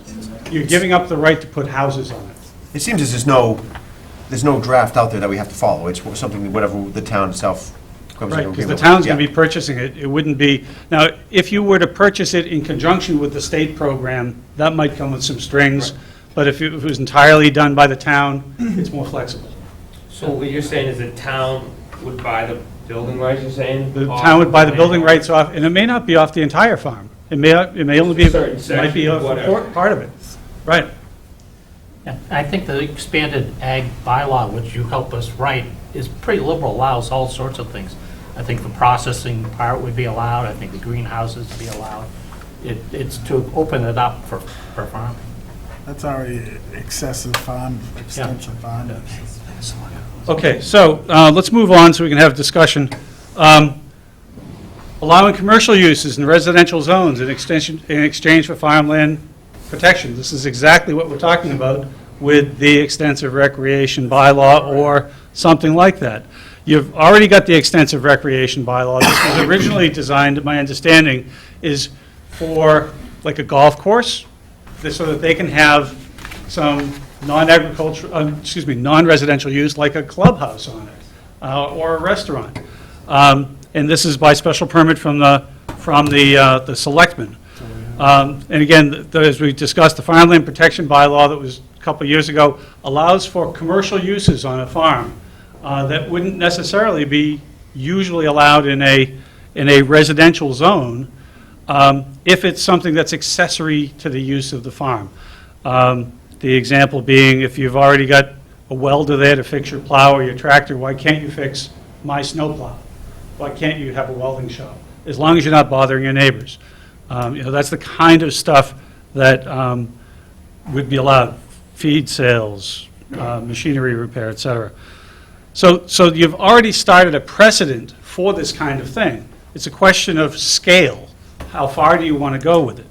You're giving up the right to put houses on it. It seems as there's no draft out there that we have to follow. It's something, whatever the town itself comes Right, to because the agreement town's with. going to be purchasing it. It wouldn't be, now, if you were to purchase it in conjunction with the state program, that might come with some strings. But if it was entirely done by the town, it's more flexible. So what you're saying is the town would buy the building rights, you're saying? The town would buy the building rights off, and it may not be off the entire farm. It may only be, Certain it might be section, whatever. part of it. Right. Yeah, I think the expanded ag bylaw, which you help us write, is pretty liberal, allows all sorts of things. I think the processing part would be allowed, I think the greenhouses would be allowed. It's to open it up for farming. That's already excessive farm, extensive farm. Okay, so let's move on so we can have discussion. Allowing commercial uses in residential zones in exchange for farmland protection. This is exactly what we're talking about with the extensive recreation bylaw or something like that. You've already got the extensive recreation bylaw. This was originally designed, my understanding, is for like a golf course, so that they can have some non-residential use, like a clubhouse on it, or a restaurant. And this is by special permit from the selectmen. And again, as we discussed, the farmland protection bylaw that was a couple of years ago allows for commercial uses on a farm that wouldn't necessarily be usually allowed in a residential zone if it's something that's accessory to the use of the farm. The example being, if you've already got a welder there to fix your plow or your tractor, why can't you fix my snowplow? Why can't you have a welding shop? As long as you're not bothering your neighbors. That's the kind of stuff that would be allowed. Feed sales, machinery repair, et cetera. So you've already started a precedent for this kind of thing. It's a question of scale. How far do you want to go with it?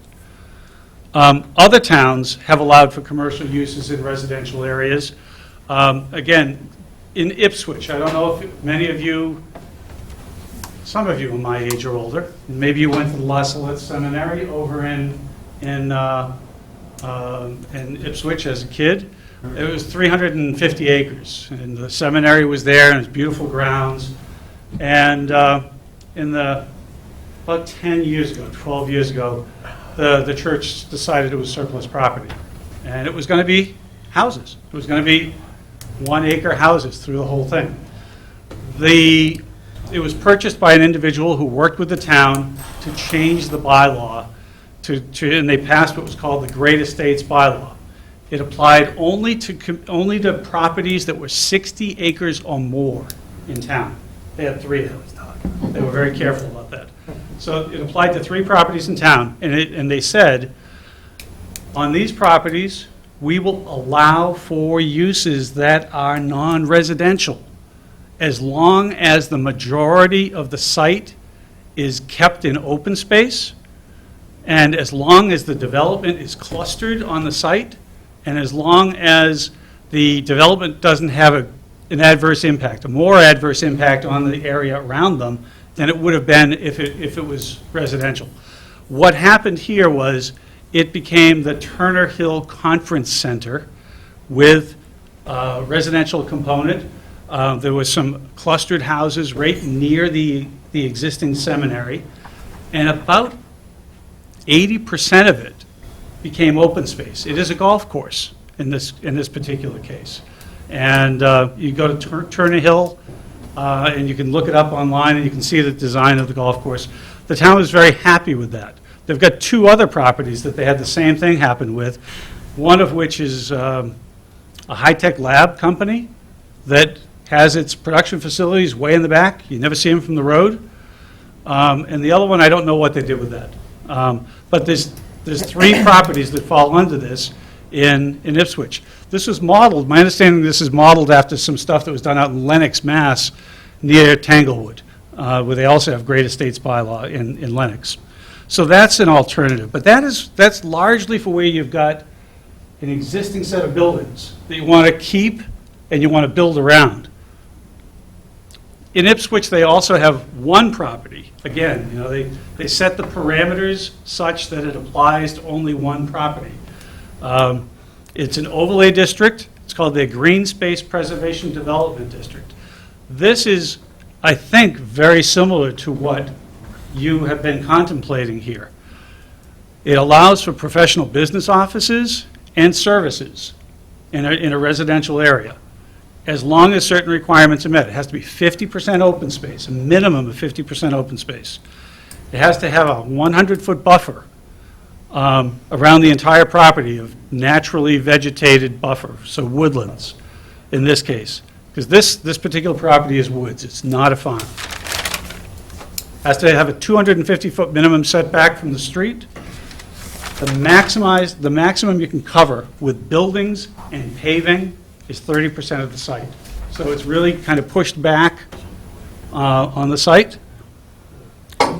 Other towns have allowed for commercial uses in residential areas. Again, in Ipswich, I don't know if many of you, some of you are my age or older, maybe you went to the La Salette Seminary over in Ipswich as a kid. It was 350 acres, and the seminary was there, and it's beautiful grounds. And about 10 years ago, 12 years ago, the church decided it was surplus property. And it was going to be houses. It was going to be 1 acre houses through the whole thing. It was purchased by an individual who worked with the town to change the bylaw, and they passed what was called the Great Estates Bylaw. It applied only to properties that were 60 acres or more in town. They had 3 of those. They were very careful about that. So it applied to 3 properties in town, and they said, on these properties, we will allow for uses that are non-residential, as long as the majority of the site is kept in open space, and as long as the development is clustered on the site, and as long as the development doesn't have a an adverse impact, a more adverse impact on the area around them than it would have been if it was residential. What happened here was it became the Turner Hill Conference Center with a residential component. There was some clustered houses right near the existing seminary, and about 80% of it became open space. It is a golf course in this particular case. And you go to Turner Hill, and you can look it up online, and you can see the design of the golf course. The town is very happy with that. They've got two other properties that they had the same thing happen with, one of which is a high-tech lab company that has its production facilities way in the back. You never see them from the road. And the other one, I don't know what they did with that. But there's three properties that fall under this in Ipswich. This was modeled, my understanding, this is modeled after some stuff that was done out in Lenox, Mass, near Tanglewood, where they also have great estates bylaw in Lenox. So that's an alternative. But that's largely for where you've got an existing set of buildings that you want to keep and you want to build around. In Ipswich, they also have one property. Again, you know, they set the parameters such that it applies to only one property. It's an overlay district. It's called the Green Space Preservation Development District. This is, I think, very similar to what you have been contemplating here. It allows for professional business offices and services in a residential area, as long as certain requirements are met. It has to be 50% open space, a minimum of 50% open space. It has to have a 100-foot buffer around the entire property of naturally vegetated buffer, so woodlands in this case, because this particular property is woods, it's not a farm. Has to have a 250-foot minimum setback from the street. The maximum you can cover with buildings and paving is 30% of the site. So it's really kind of pushed back on the site.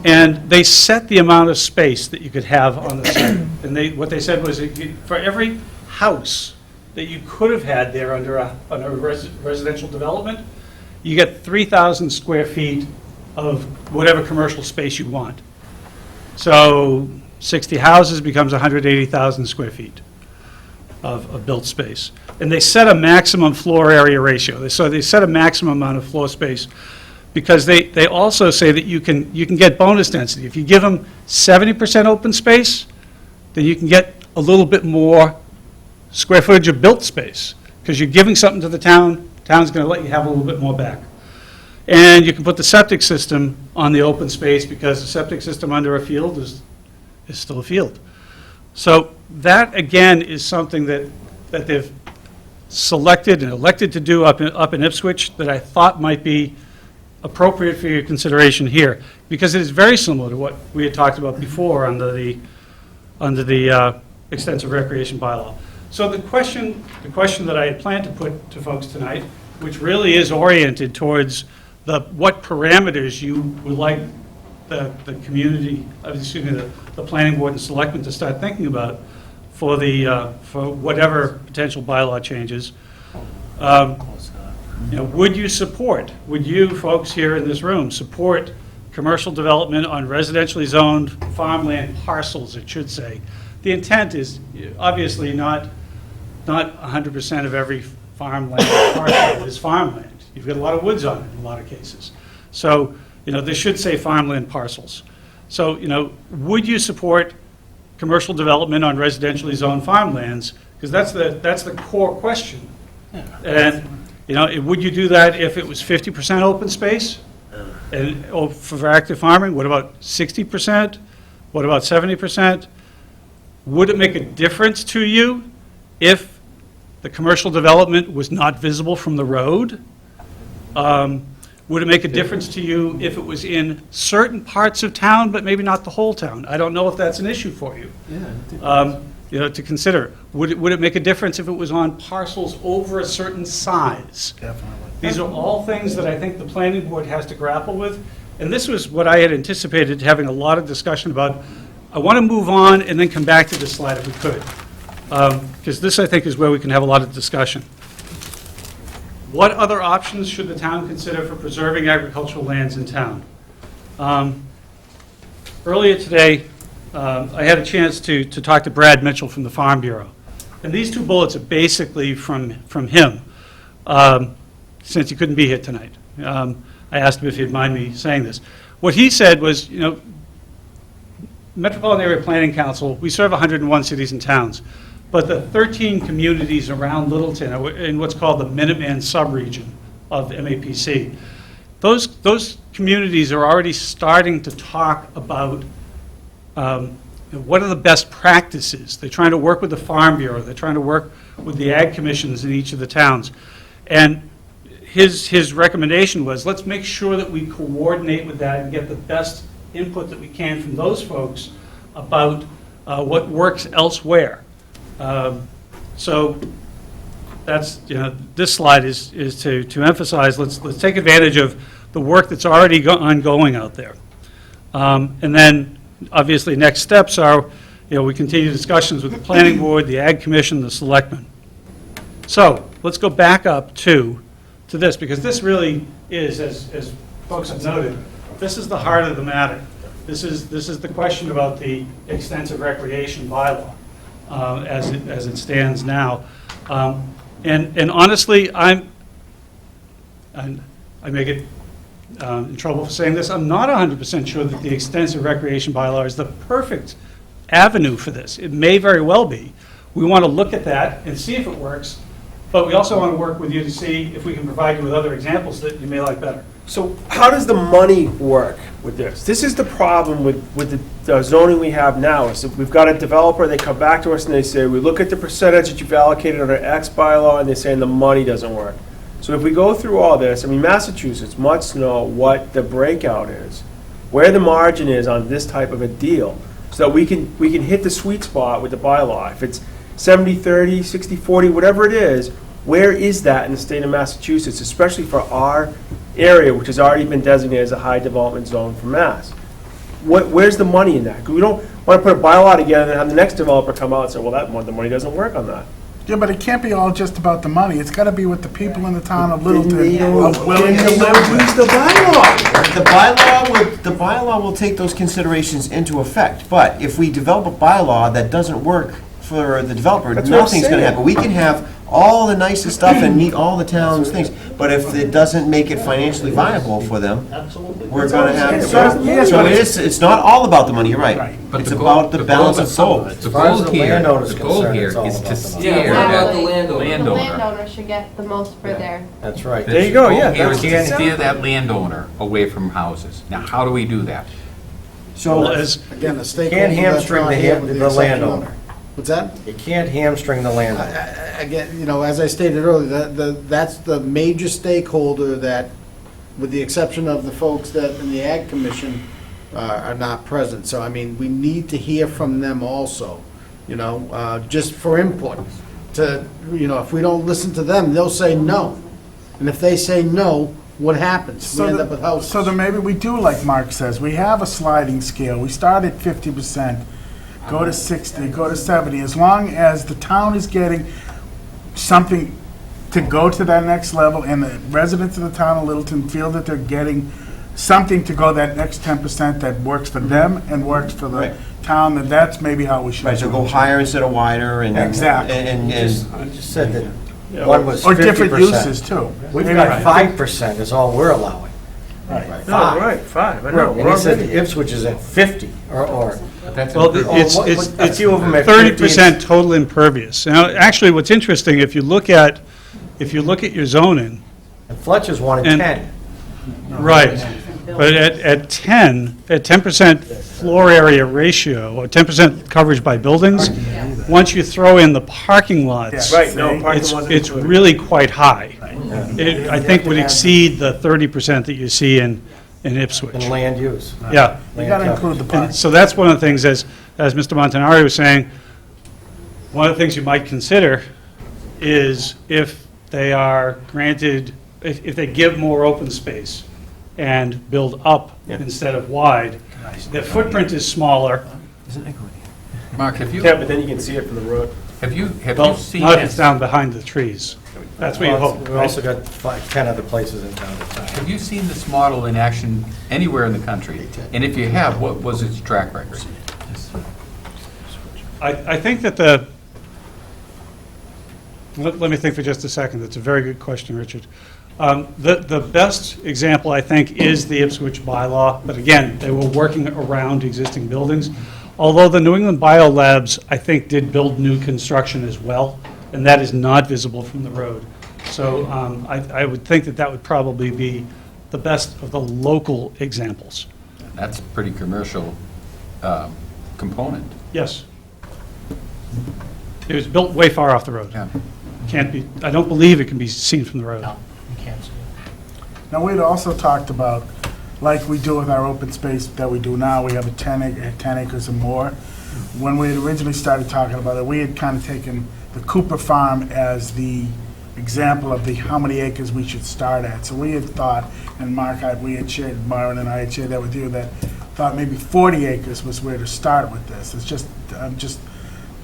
And they set the amount of space that you could have on the site. And what they said was for every house that you could have had there under a residential development, you get 3,000 square feet of whatever commercial space you want. So 60 houses becomes 180,000 square feet of built space. And they set a maximum floor area ratio. So they set a maximum amount of floor space because they also say that you can get bonus density. If you give them 70% open space, then you can get a little bit more square footage of built space because you're giving something to the town, town's going to let you have a little bit more back. And you can put the septic system on the open space because the septic system under a field is still a field. So that, again, is something that they've selected and elected to do up in Ipswich that I thought might be appropriate for your consideration here, because it is very similar to what we had talked about before under the extensive recreation bylaw. So the question that I had planned to put to folks tonight, which really is oriented towards what parameters you would like the community, the planning board and selectmen to start thinking about for whatever potential bylaw changes. Would you folks here in this room support commercial development on residentially zoned farmland parcels, it should say? The intent is obviously not 100% of every farmland parcel is farmland. You've got a lot of woods on it in a lot of cases. So, this should say farmland parcels. So, would you support commercial development on residentially zoned farmlands? Because that's the core question. And, would you do that if it was 50% open space? And for active farming, what about 60%? What about 70%? Would it make a difference to you if the commercial development was not visible from the road? Would it make a difference to you if it was in certain parts of town, but maybe not the whole town? I don't know if that's an issue for you. To consider. Would it make a difference if it was on parcels over a certain size? Definitely. These are all things that I think the planning board has to grapple with. And this was what I had anticipated having a lot of discussion about. I want to move on and then come back to this slide if we could. Because this, I think, is where we can have a lot of discussion. What other options should the town consider for preserving agricultural lands in town? Earlier today, I had a chance to talk to Brad Mitchell from the Farm Bureau. And these two bullets are basically from him, since he couldn't be here tonight. I asked him if he'd mind me saying this. What he said was, Metropolitan Area Planning Council, we serve 101 cities and towns, but the 13 communities around Littleton are in what's called the Minuteman subregion of the MAPC. Those communities are already starting to talk about what are the best practices. They're trying to work with the Farm Bureau. They're trying to work with the ag commissions in each of the towns. And his recommendation was, let's make sure that we coordinate with that and get the best input that we can from those folks about what works elsewhere. So that's, this slide is to emphasize, let's take advantage of the work that's already ongoing out there. And then, obviously, next steps are, we continue discussions with the Planning Board, the Ag Commission, the Selectmen. So let's go back up to this, because this really is, as folks have noted, this is the heart of the matter. This is the question about the extensive recreation bylaw as it stands now. And honestly, I may get in trouble for saying this. I'm not 100% sure that the extensive recreation bylaw is the perfect avenue for this. It may very well be. We want to look at that and see if it works, but we also want to work with you to see if we can provide you with other examples that you may like better. So how does the money work with this? This is the problem with the zoning we have now, is that we've got a developer, they come back to us and they say, we look at the percentage that you've allocated under X bylaw, and they're saying the money doesn't work. So if we go through all this, Massachusetts must know what the breakout is, where the margin is on this type of a deal, so that we can hit the sweet spot with the bylaw. If it's 70-30, 60-40, whatever it is, where is that in the state of Massachusetts, especially for our area, which has already been designated as a high development zone for Mass? Where's the money in that? Because we don't want to put a bylaw together and have the next developer come out and say, well, the money doesn't work on that. Yeah, but it can't be all just about the money. It's got to be what the people in the town of Littleton are willing to live with. Use the bylaw. The bylaw will take those considerations into effect. But if we develop a bylaw that doesn't work for the developer, nothing's going to happen. We can have all the nicest stuff and meet all the town's things, but if it doesn't make it financially viable for them, we're going to have. So it's not all about the money. You're right. But it's about the balance of both. The goal here is to steer that The landowner. landowner should get the most for their. That's right. There you go, yeah. Here is to steer that landowner away from houses. Now, how do we do that? So Again, the You stakeholder can't that's hamstring not here with the exception of- landowner. What's that? You can't hamstring the landowner. Again, as I stated earlier, that's the major stakeholder that, with the exception of the folks that in the Ag Commission are not present. So, we need to hear from them also, just for input. If we don't listen to them, they'll say no. And if they say no, what happens? We end up with houses. So then maybe we do, like Mark says, we have a sliding scale. We start at 50%, go to 60, go to 70. As long as the town is getting something to go to that next level, and the residents of the town of Littleton feel that they're getting something to go that next 10% that works for them and works for the town, then that's maybe how we should. Right, so go higher instead of wider, and Exactly. And I just said that one was 50%. Or different uses, too. We've Maybe got 5% is all we're allowing. Right, 5, I know. And he said Ipswich is at 50, or That's Well, it's a few of them at 30% total impervious. Now, actually, what's interesting, if you look at your zoning, and Fletcher's one And- at 10. right, but at 10% floor area ratio, or 10% coverage by buildings, once you throw in the parking lots, Right, no, parking wasn't it's included. really quite high. It, I think, would exceed the 30% that you see in Ipswich. In land use. Yeah. You got to include the And park. so that's one of the things, as Mr. Montanari was saying, one of the things you might consider is if they are granted, if they give more open space and build up instead of wide, their footprint is smaller. Mark, have you Yeah, but then you can see it from the road. seen Not if it's this? down behind the trees. That's what you hope. We've also got 10 other places in town. Have you seen this model in action anywhere in the country? And if you have, what was its track record? I think that let me think for just a second. That's a very good question, Richard. The best example, I think, is the Ipswich bylaw, but again, they were working around existing buildings. Although the New England Biolabs, I think, did build new construction as well, and that is not visible from the road. So I would think that that would probably be the best of the local examples. That's a pretty commercial component. Yes. It was built way far off the road. Yeah. Can't be, I don't believe it can be seen from the road. No, you can't see it. Now, we'd also talked about, like we do with our open space that we do now, we have a 10 acres or more. When we had originally started talking about it, we had kind of taken the Cooper Farm as the example of how many acres we should start at. So we had thought, and Mark, Myron and I had shared that with you, that thought maybe 40 acres was where to start with this. It's just, I'm just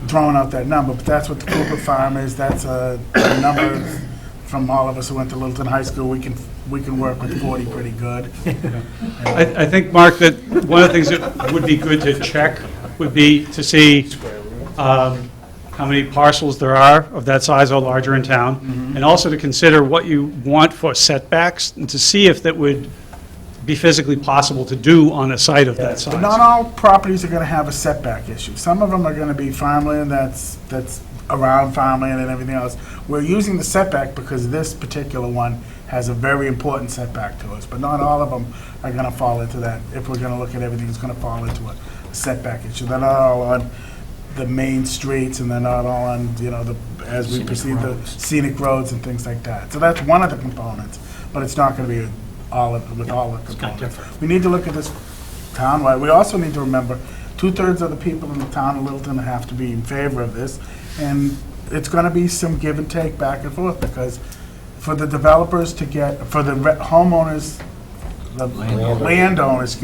throwing out that number, but that's what the Cooper Farm is. That's a number from all of us who went to Littleton High School. We can work with 40 pretty good. I think, Mark, that one of the things that would be good to check would be to see how many parcels there are of that size or larger in town, and also to consider what you want for setbacks, and to see if that would be physically possible to do on a site of that size. But not all properties are going to have a setback issue. Some of them are going to be farmland that's around farmland and everything else. We're using the setback because this particular one has a very important setback to us, but not all of them are going to fall into that. If we're going to look at everything, it's going to fall into a setback issue. They're not all on the main streets, and they're not all on, as we perceive the scenic roads and things like that. So that's one of the components, but it's not going to be with all the components. We need to look at this townwide. We also need to remember 2/3 of the people in the town of Littleton have to be in favor of this, and it's going to be some give and take back and forth, because for the developers to get, for the homeowners, the landowners,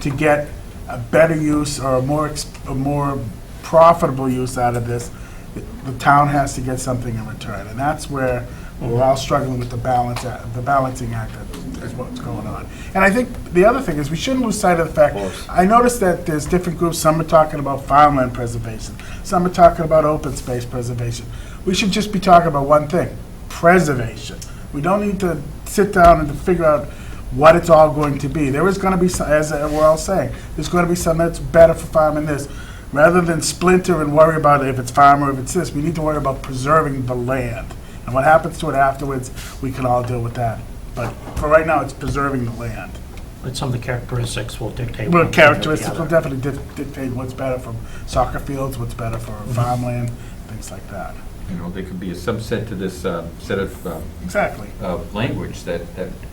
to get a better use or a more profitable use out of this, the town has to get something in return, and that's where we're all struggling with the balancing act is what's going on. And I think the other thing is we shouldn't lose sight of the fact, I noticed that there's different groups, some are talking about farmland preservation, some are talking about open space preservation. We should just be talking about one thing, preservation. We don't need to sit down and to figure out what it's all going to be. There is going to be, as we're all saying, there's going to be some that's better for farming this. Rather than splinter and worry about if it's farm or if it's this, we need to worry about preserving the land. And what happens to it afterwards, we can all deal with that. But for right now, it's preserving the land. But some of the characteristics will dictate. Well, one thing or the characteristics will other. definitely dictate what's better for soccer fields, what's better for farmland, things like that. There could be a subset to this set of Exactly. language that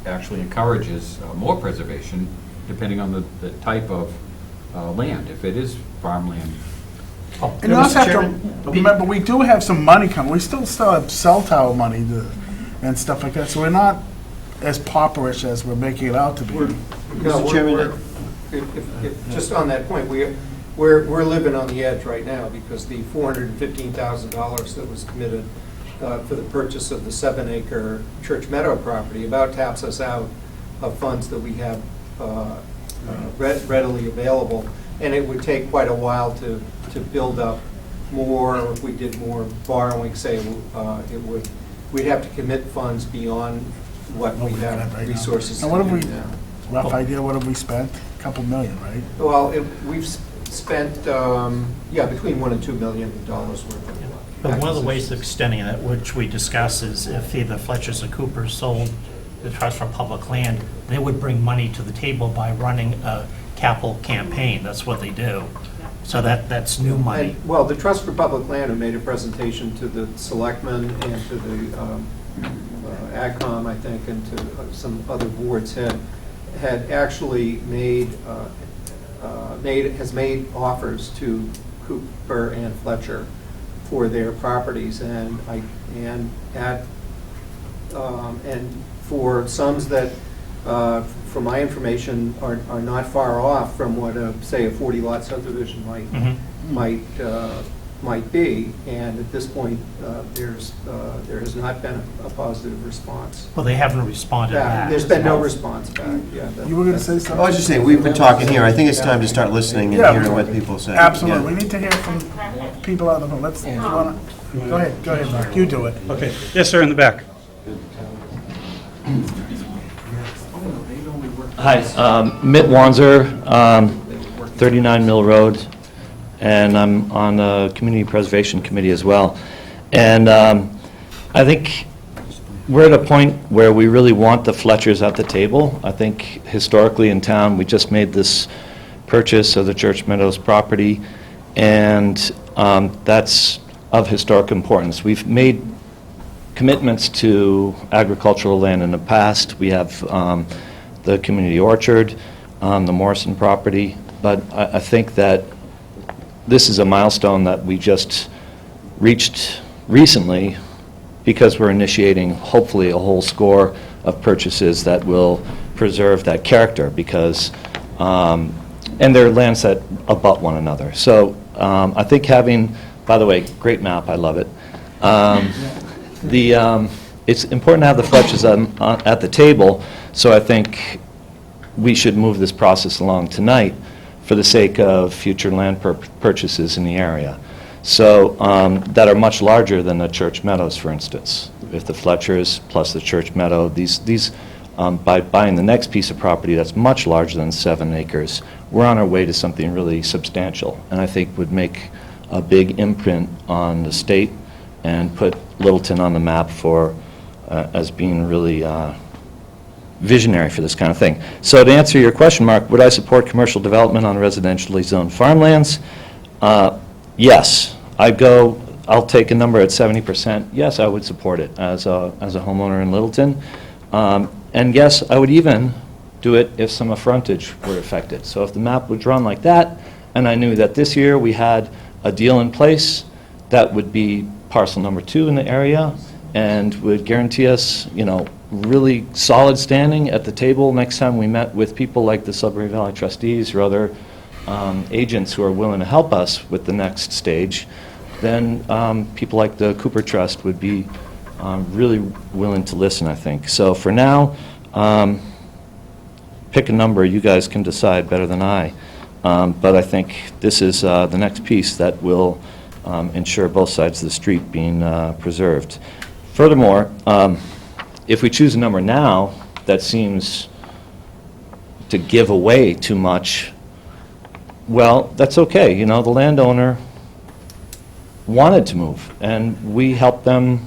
actually encourages more preservation, depending on the type of land. If it is farmland. And you also have to remember, we do have some money coming. We still have cell tower money and stuff like that, so we're not as pauperish as we're making it out to be. Mr. Chairman, just on that point, we're living on the edge right now because the $415,000 that was committed for the purchase of the 7-acre Church Meadow property about taps us out of funds that we have readily available, and it would take quite a while to build up more. If we did more borrowing, say, we'd have to commit funds beyond what we have resources. And what have we, now. rough idea, what have we spent? A couple million, right? Well, we've spent, between $1 and $2 million worth of But one of the ways of extending it, which we discuss, is if either Fletcher's or Cooper's sold the Trust for Public Land, they would bring money to the table by running a capital campaign. That's what they do. So that's new money. Well, the Trust for Public Land have made a presentation to the selectmen and to the AgCom, I think, and to some other boards, had actually made offers to Cooper and Fletcher for their properties, and for sums that, from my information, are not far off from what say a 40-lot subdivision might might be, and at this point, there has not been a positive response. Well, they haven't responded back. There's been no response back, yeah. You were going to say I something? was just saying, we've been talking here, I think it's time to start listening and Yeah. hearing what people say. Absolutely. Yeah. We need to hear from people out of the room. Let's, you wanna, go ahead, Mark, you do it. Okay. Yes, sir, in the back. Hi, Mitt Wanzer, 39 Mill Road, and I'm on the Community Preservation Committee as well. And I think we're at a point where we really want the Fletchers at the table. I think historically in town, we just made this purchase of the Church Meadows property, and that's of historic importance. We've made commitments to agricultural land in the past. We have the community orchard, the Morrison property, but I think that this is a milestone that we just reached recently because we're initiating hopefully a whole score of purchases that will preserve that character because, and they're lands that abut one another. So I think having, by the way, great map, I love it. It's important to have the Fletchers at the table, so I think we should move this process along tonight for the sake of future land purchases in the area. So that are much larger than the Church Meadows, for instance. If the Fletchers plus the Church Meadow, by buying the next piece of property that's much larger than 7 acres, we're on our way to something really substantial, and I think would make a big imprint on the state and put Littleton on the map for as being really visionary for this kind of thing. So to answer your question, Mark, would I support commercial development on residentially zoned farmlands? Yes. I'll take a number at 70%. Yes, I would support it as a homeowner in Littleton. And yes, I would even do it if some frontage were affected. So if the map was drawn like that, and I knew that this year we had a deal in place, that would be parcel number 2 in the area, and would guarantee us, really solid standing at the table next time we met with people like the Sudbury Valley trustees or other agents who are willing to help us with the next stage, then people like the Cooper Trust would be really willing to listen, I think. So for now, pick a number. You guys can decide better than I. But I think this is the next piece that will ensure both sides of the street being preserved. Furthermore, if we choose a number now that seems to give away too much, well, that's okay. The landowner wanted to move, and we helped the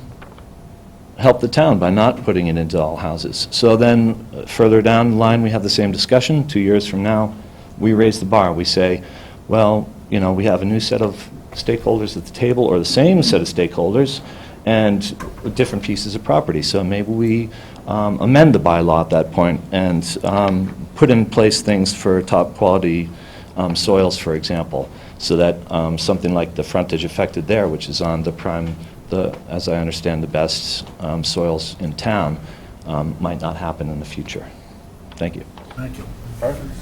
town by not putting it into all houses. So then further down the line, we have the same discussion. 2 years from now, we raise the bar. We say, well, we have a new set of stakeholders at the table, or the same set of stakeholders, and different pieces of property. So maybe we amend the bylaw at that point and put in place things for top quality soils, for example, so that something like the frontage affected there, which is on as I understand, the best soils in town, might not happen in the future. Thank you. Thank you. Perfect.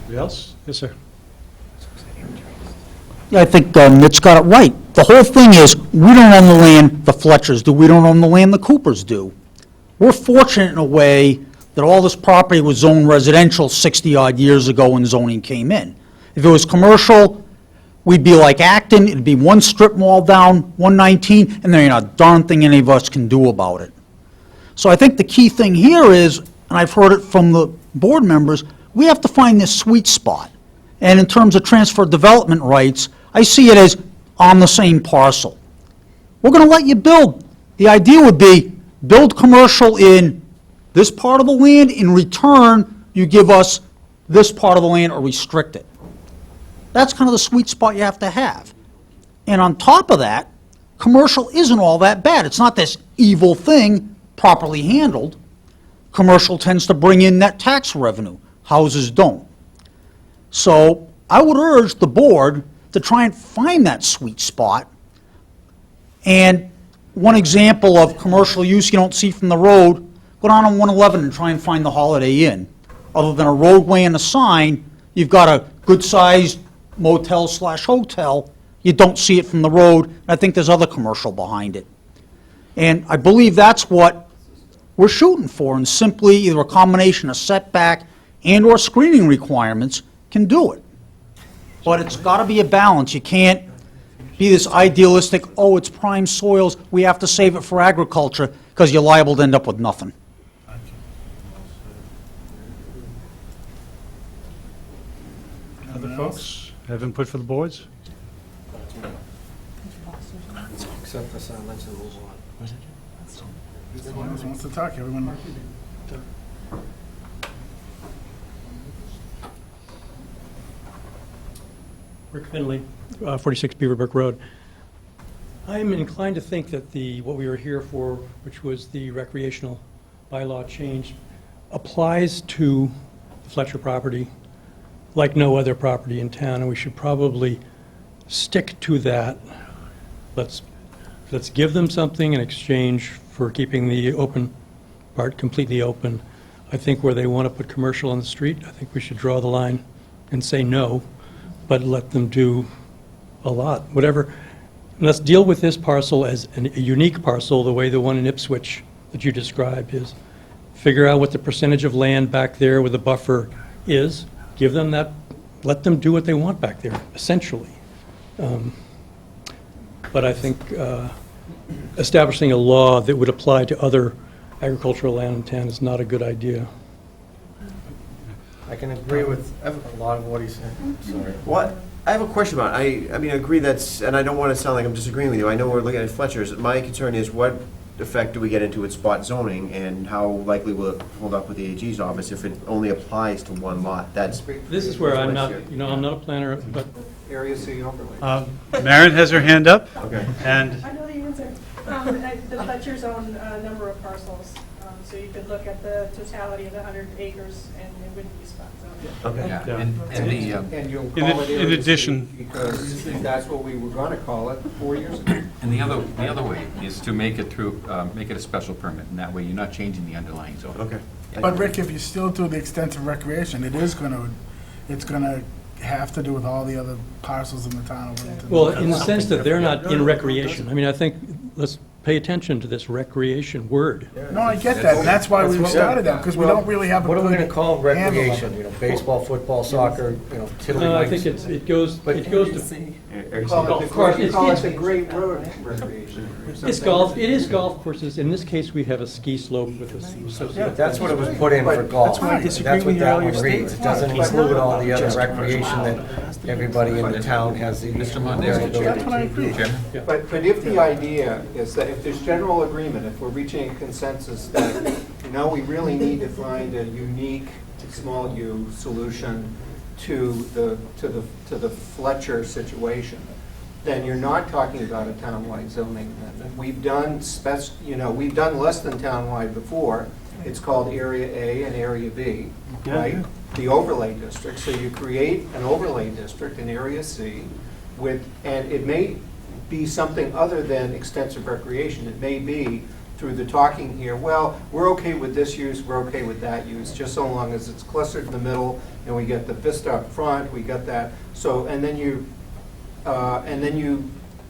Anybody else? Yes, sir. I think Mitt's got it right. The whole thing is, we don't own the land, the Fletchers do. We don't own the land, the Coopers do. We're fortunate in a way that all this property was zoned residential 60-odd years ago when zoning came in. If it was commercial, we'd be like Acton, it'd be one strip mall down 119, and there ain't a darn thing any of us can do about it. So I think the key thing here is, and I've heard it from the board members, we have to find this sweet spot. And in terms of transfer development rights, I see it as on the same parcel. We're going to let you build. The idea would be build commercial in this part of the land. In return, you give us this part of the land or restrict it. That's kind of the sweet spot you have to have. And on top of that, commercial isn't all that bad. It's not this evil thing properly handled. Commercial tends to bring in net tax revenue. Houses don't. So I would urge the board to try and find that sweet spot. And one example of commercial use you don't see from the road, go down on 111 and try and find the Holiday Inn. Other than a roadway and a sign, you've got a good-sized motel/hotel, you don't see it from the road. I think there's other commercial behind it. And I believe that's what we're shooting for, and simply either a combination of setback and/or screening requirements can do it. But it's got to be a balance. You can't be this idealistic, oh, it's prime soils, we have to save it for agriculture, because you're liable to end up with nothing. Other folks have input for the boards? Except for silence and move on. Everyone else wants to talk, everyone. Rick Finley, 46 Beaverbrook Road. I'm inclined to think that what we were here for, which was the recreational bylaw change, applies to the Fletcher property like no other property in town, and we should probably stick to that. Let's give them something in exchange for keeping the open part completely open. I think where they want to put commercial on the street, I think we should draw the line and say no, but let them do a lot, whatever. And let's deal with this parcel as a unique parcel, the way the one in Ipswich that you described is. Figure out what the percentage of land back there with the buffer is, give them that, let them do what they want back there, essentially. But I think establishing a law that would apply to other agricultural land in town is not a good idea. I can agree with a lot of what he said. Sorry. What? I have a question about it. I mean, I agree that's, and I don't want to sound like I'm disagreeing with you. I know we're looking at Fletcher's. My concern is what effect do we get into with spot zoning, and how likely will it hold up with the AG's office if it only applies to one lot? That's This is where I'm not, I'm not a planner, but Area C overlay. Maren has her hand up. Okay. And I know the answer. The Fletcher's own number of parcels, so you could look at the totality of the 100 acres and it wouldn't be spot zoning. okay. Yeah, Yeah. And you'll In call it in Area C addition- because that's what we were going to call it 4 years ago. And the other way is to make it through, make it a special permit, and that way you're not changing the underlying zone. Okay. But Rick, if you still do the extensive recreation, it's gonna have to do with all the other parcels in the town of Littleton. well, in the sense that they're not in recreation. I mean, I think, let's pay attention to this recreation word. No, I get that, and that's why we started that, because we don't really have a What are we good going to call handle on recreation? it. You know, baseball, football, soccer, tiddlywinks? No, I think it goes to, You call it the Great Road recreation. it's golf, it is golf courses. In this case, we have a ski slope with a. That's what it was put in for golf. That's why I disagree That's with what your that earlier one reads. It statement. doesn't include all the other recreation that everybody in the town has the Mr. Mondale. That's what I agree. Chairman? But if the idea is that if there's general agreement, if we're reaching a consensus that, we really need to find a unique, small u solution to the Fletcher situation, then you're not talking about a townwide zoning amendment. We've done we've done less than townwide before. It's called Area A and Area B, right? The overlay district. So you create an overlay district in Area C and it may be something other than extensive recreation. It may be through the talking here, well, we're okay with this use, we're okay with that use, just so long as it's clustered in the middle and we get the vista up front, we got that. So, and then you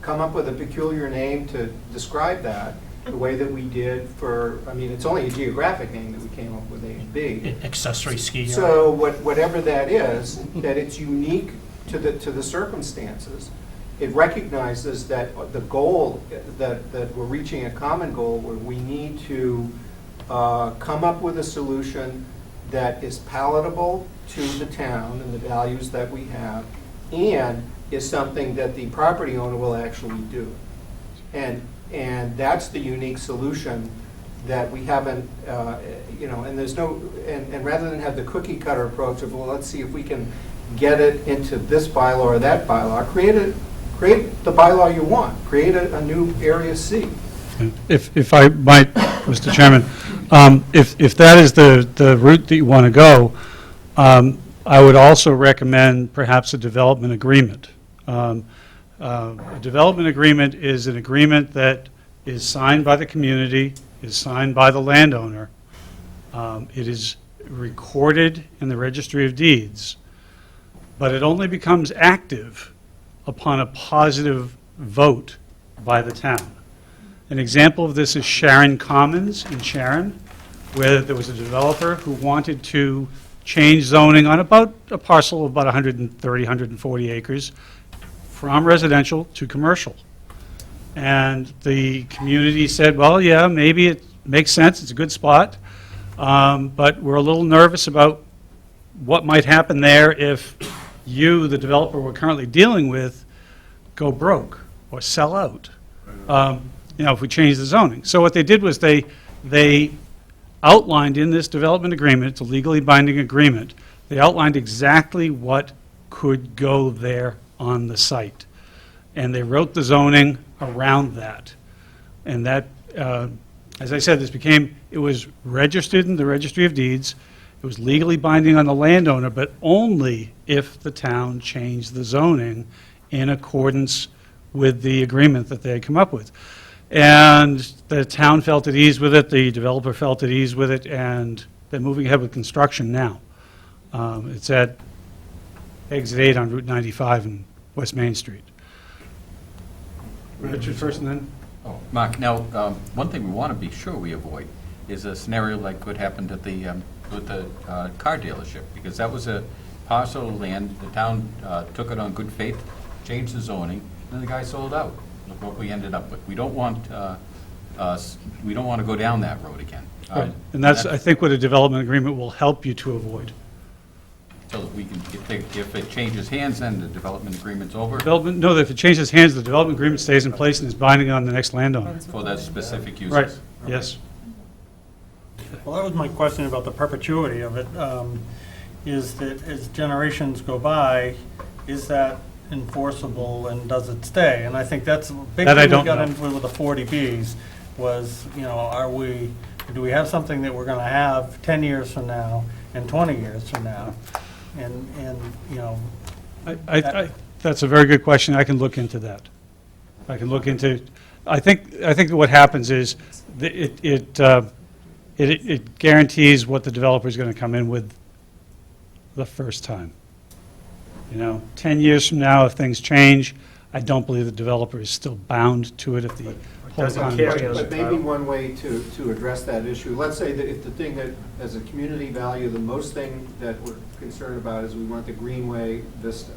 come up with a peculiar name to describe that, the way that we did for, it's only a geographic name that we came up with, A and B. Accessory ski area. So whatever that is, that it's unique to the circumstances. It recognizes that the goal, that we're reaching a common goal where we need to come up with a solution that is palatable to the town and the values that we have, and is something that the property owner will actually do. And that's the unique solution that we haven't, and there's no, and rather than have the cookie cutter approach of, well, let's see if we can get it into this bylaw or that bylaw, create the bylaw you want, create a new Area C. If I might, Mr. Chairman, if that is the route that you want to go, I would also recommend perhaps a development agreement. A development agreement is an agreement that is signed by the community, is signed by the landowner. It is recorded in the Registry of Deeds. but it only becomes active upon a positive vote by the town. An example of this is Sharon Commons in Sharon, where there was a developer who wanted to change zoning on about a parcel of about 130, 140 acres from residential to commercial. And the community said, well, yeah, maybe it makes sense, it's a good spot, but we're a little nervous about what might happen there if you, the developer we're currently dealing with, go broke or sell out, if we change the zoning. So what they did was they outlined in this development agreement, it's a legally binding agreement, they outlined exactly what could go there on the site. And they wrote the zoning around that. And that, as I said, it was registered in the Registry of Deeds. It was legally binding on the landowner, but only if the town changed the zoning in accordance with the agreement that they had come up with. And the town felt at ease with it, the developer felt at ease with it, and they're moving ahead with construction now. It's at Exit 8 on Route 95 in West Main Street. Richard first and then? Oh, Mark, now, one thing we want to be sure we avoid is a scenario like what happened at with the car dealership, because that was a parcel of land, the town took it on good faith, changed the zoning, and then the guy sold out. Look what we ended up with. We don't want to go down that road again. Right. And that's, I think, what a development agreement will help you to avoid. So that we can, if it changes hands, then the development agreement's over? No, if it changes hands, the development agreement stays in place and is binding on the next landowner. For that specific uses? Right, yes. Well, that was my question about the perpetuity of it, is that as generations go by, is that enforceable and does it stay? And I think that's a big That I thing we don't got know. into with the 40Bs was, do we have something that we're going to have 10 years from now and 20 years from now? That's a very good question. I can look into that. I think that what happens is it guarantees what the developer is going to come in with the first time. 10 years from now, if things change, I don't believe the developer is still bound to it if the whole time. But maybe one way to address that issue, let's say that if the thing that, as a community value, the most thing that we're concerned about is we want the Greenway Vista.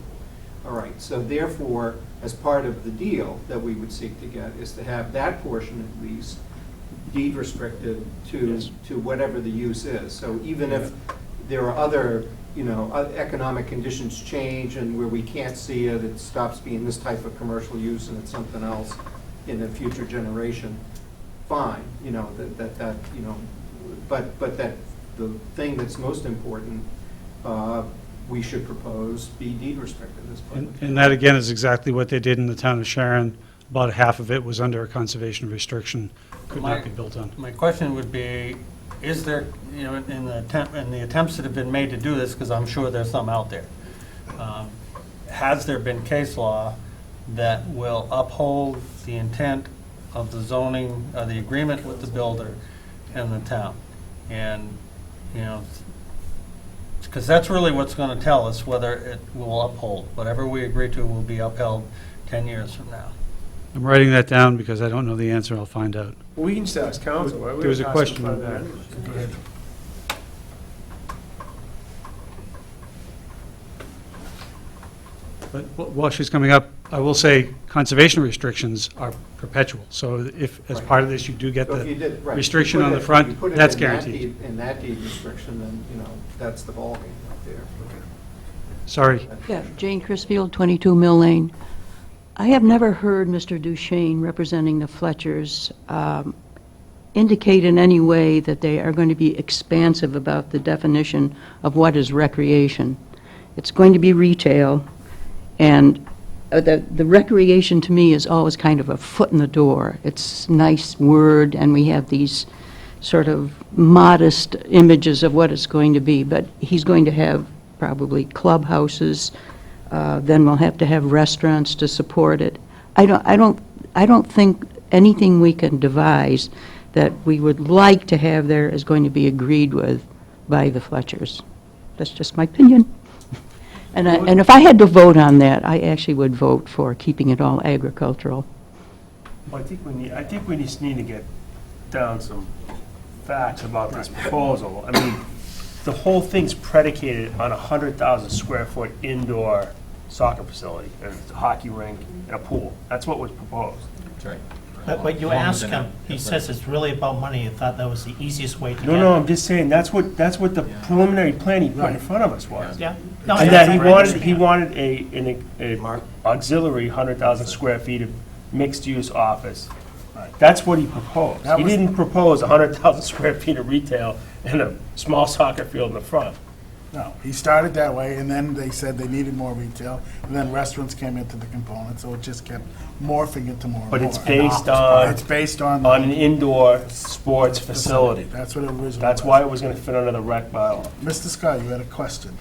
All right, so therefore, as part of the deal that we would seek to get is to have that portion at least deed restricted to whatever the use is. So even if there are other economic conditions change and where we can't see it, it stops being this type of commercial use and it's something else in a future generation, fine, but that the thing that's most important, we should propose be deed restricted as part of it. And that, again, is exactly what they did in the town of Sharon. About half of it was under a conservation restriction, could not be built on. My question would be, is there, in the attempts that have been made to do this, because I'm sure there's some out there, has there been case law that will uphold the intent of the zoning, the agreement with the builder and the town? And, because that's really what's going to tell us whether it will uphold. Whatever we agree to will be upheld 10 years from now. I'm writing that down because I don't know the answer. I'll find out. We can just ask council. Right? There was a question about about that. Go ahead. But while she's coming up, I will say conservation restrictions are perpetual. So if, as part of this, you do get So the if you did- right, restriction you put on the it- you front, put it that's in that guaranteed. deed- in that deed restriction, then, that's the ballgame right there. Sorry. Yeah, Jane Crisfield, 22 Mill Lane. I have never heard Mr. Duchesne, representing the Fletchers, indicate in any way that they are going to be expansive about the definition of what is recreation. It's going to be retail, and the recreation to me is always kind of a foot in the door. It's a nice word, and we have these sort of modest images of what it's going to be, but he's going to have probably clubhouses, then we'll have to have restaurants to support it. I don't think anything we can devise that we would like to have there is going to be agreed with by the Fletchers. That's just my opinion. And if I had to vote on that, I actually would vote for keeping it all agricultural. Well, I think we just need to get down some facts about this proposal. I mean, the whole thing's predicated on a 100,000 square foot indoor soccer facility, and a hockey rink, and a pool. That's what was proposed. That's right. But you ask him, he says it's really about money. He thought that was the easiest way to get it. No, I'm just saying, that's what the preliminary plan he put in front of us was. Yeah. No, And I that understand. he wanted an auxiliary 100,000 square feet of mixed-use office. That's what he proposed. That He was- didn't propose 100,000 square feet of retail and a small soccer field in the front. No, he started that way, and then they said they needed more retail, and then restaurants came into the component, so it just kept morphing into more and But more. it's based on an the indoor sports facility. That's what it originally was. That's why it was gonna fit under the rec bylaw. Mr. Scott, you had a question.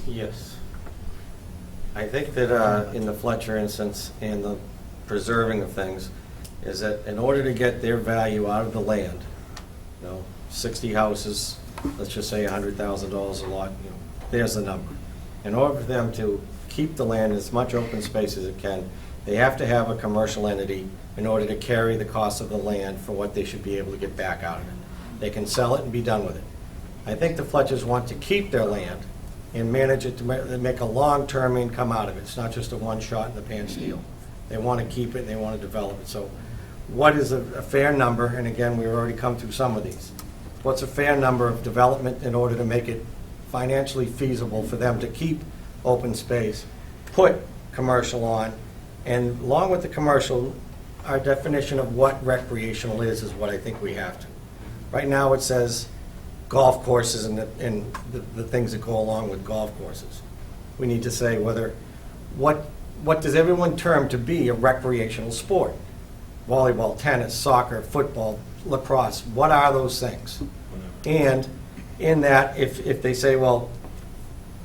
Yes. I think that in the Fletcher instance, and the preserving of things, is that in order to get their value out of the land, 60 houses, let's just say $100,000 a lot, there's the number. In order for them to keep the land as much open space as it can, they have to have a commercial entity in order to carry the cost of the land for what they should be able to get back out of it. They can sell it and be done with it. I think the Fletchers want to keep their land and manage it to make a long-term income out of it. It's not just a one-shot-in-the-pan deal. They want to keep it and they want to develop it. So what is a fair number? And again, we've already come through some of these. What's a fair number of development in order to make it financially feasible for them to keep open space, put commercial on, and along with the commercial, our definition of what recreational is what I think we have to. Right now, it says golf courses and the things that go along with golf courses. We need to say what does everyone term to be a recreational sport? Volleyball, tennis, soccer, football, lacrosse, what are those things? And in that, if they say, well,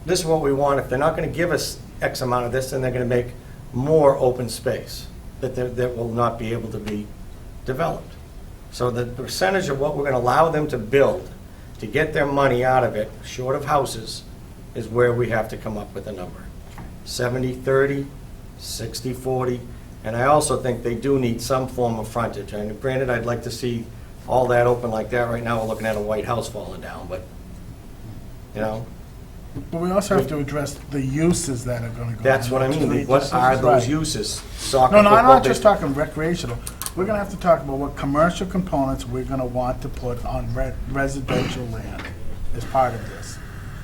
this is what we want, if they're not going to give us X amount of this, then they're going to make more open space that will not be able to be developed. So the percentage of what we're going to allow them to build to get their money out of it, short of houses, is where we have to come up with a number. 70-30, 60-40, and I also think they do need some form of frontage. And granted, I'd like to see all that open like that. Right now, we're looking at a White House falling down, but, But we also have to address the uses that are going to go. That's what I mean. What are those uses? Soccer, No, I'm football, not just talking recreational. We're going to have to talk about what commercial components we're going to want to put on residential land as part of this.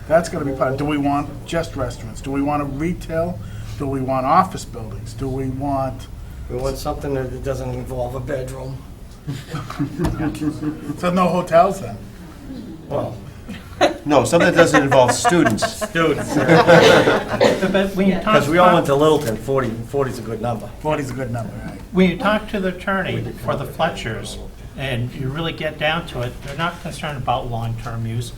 That's going to be part. Do we want just restaurants? Do we want a retail? Do we want office buildings? Do we want? We want something that doesn't involve a bedroom. So no hotels then? Well, No, something that doesn't involve students. Students. But when you talk Because we all about- went to Littleton, 40 is a good number. 40 is a good number, right? When you talk to the attorney for the Fletchers, and you really get down to it, they're not concerned about long-term use.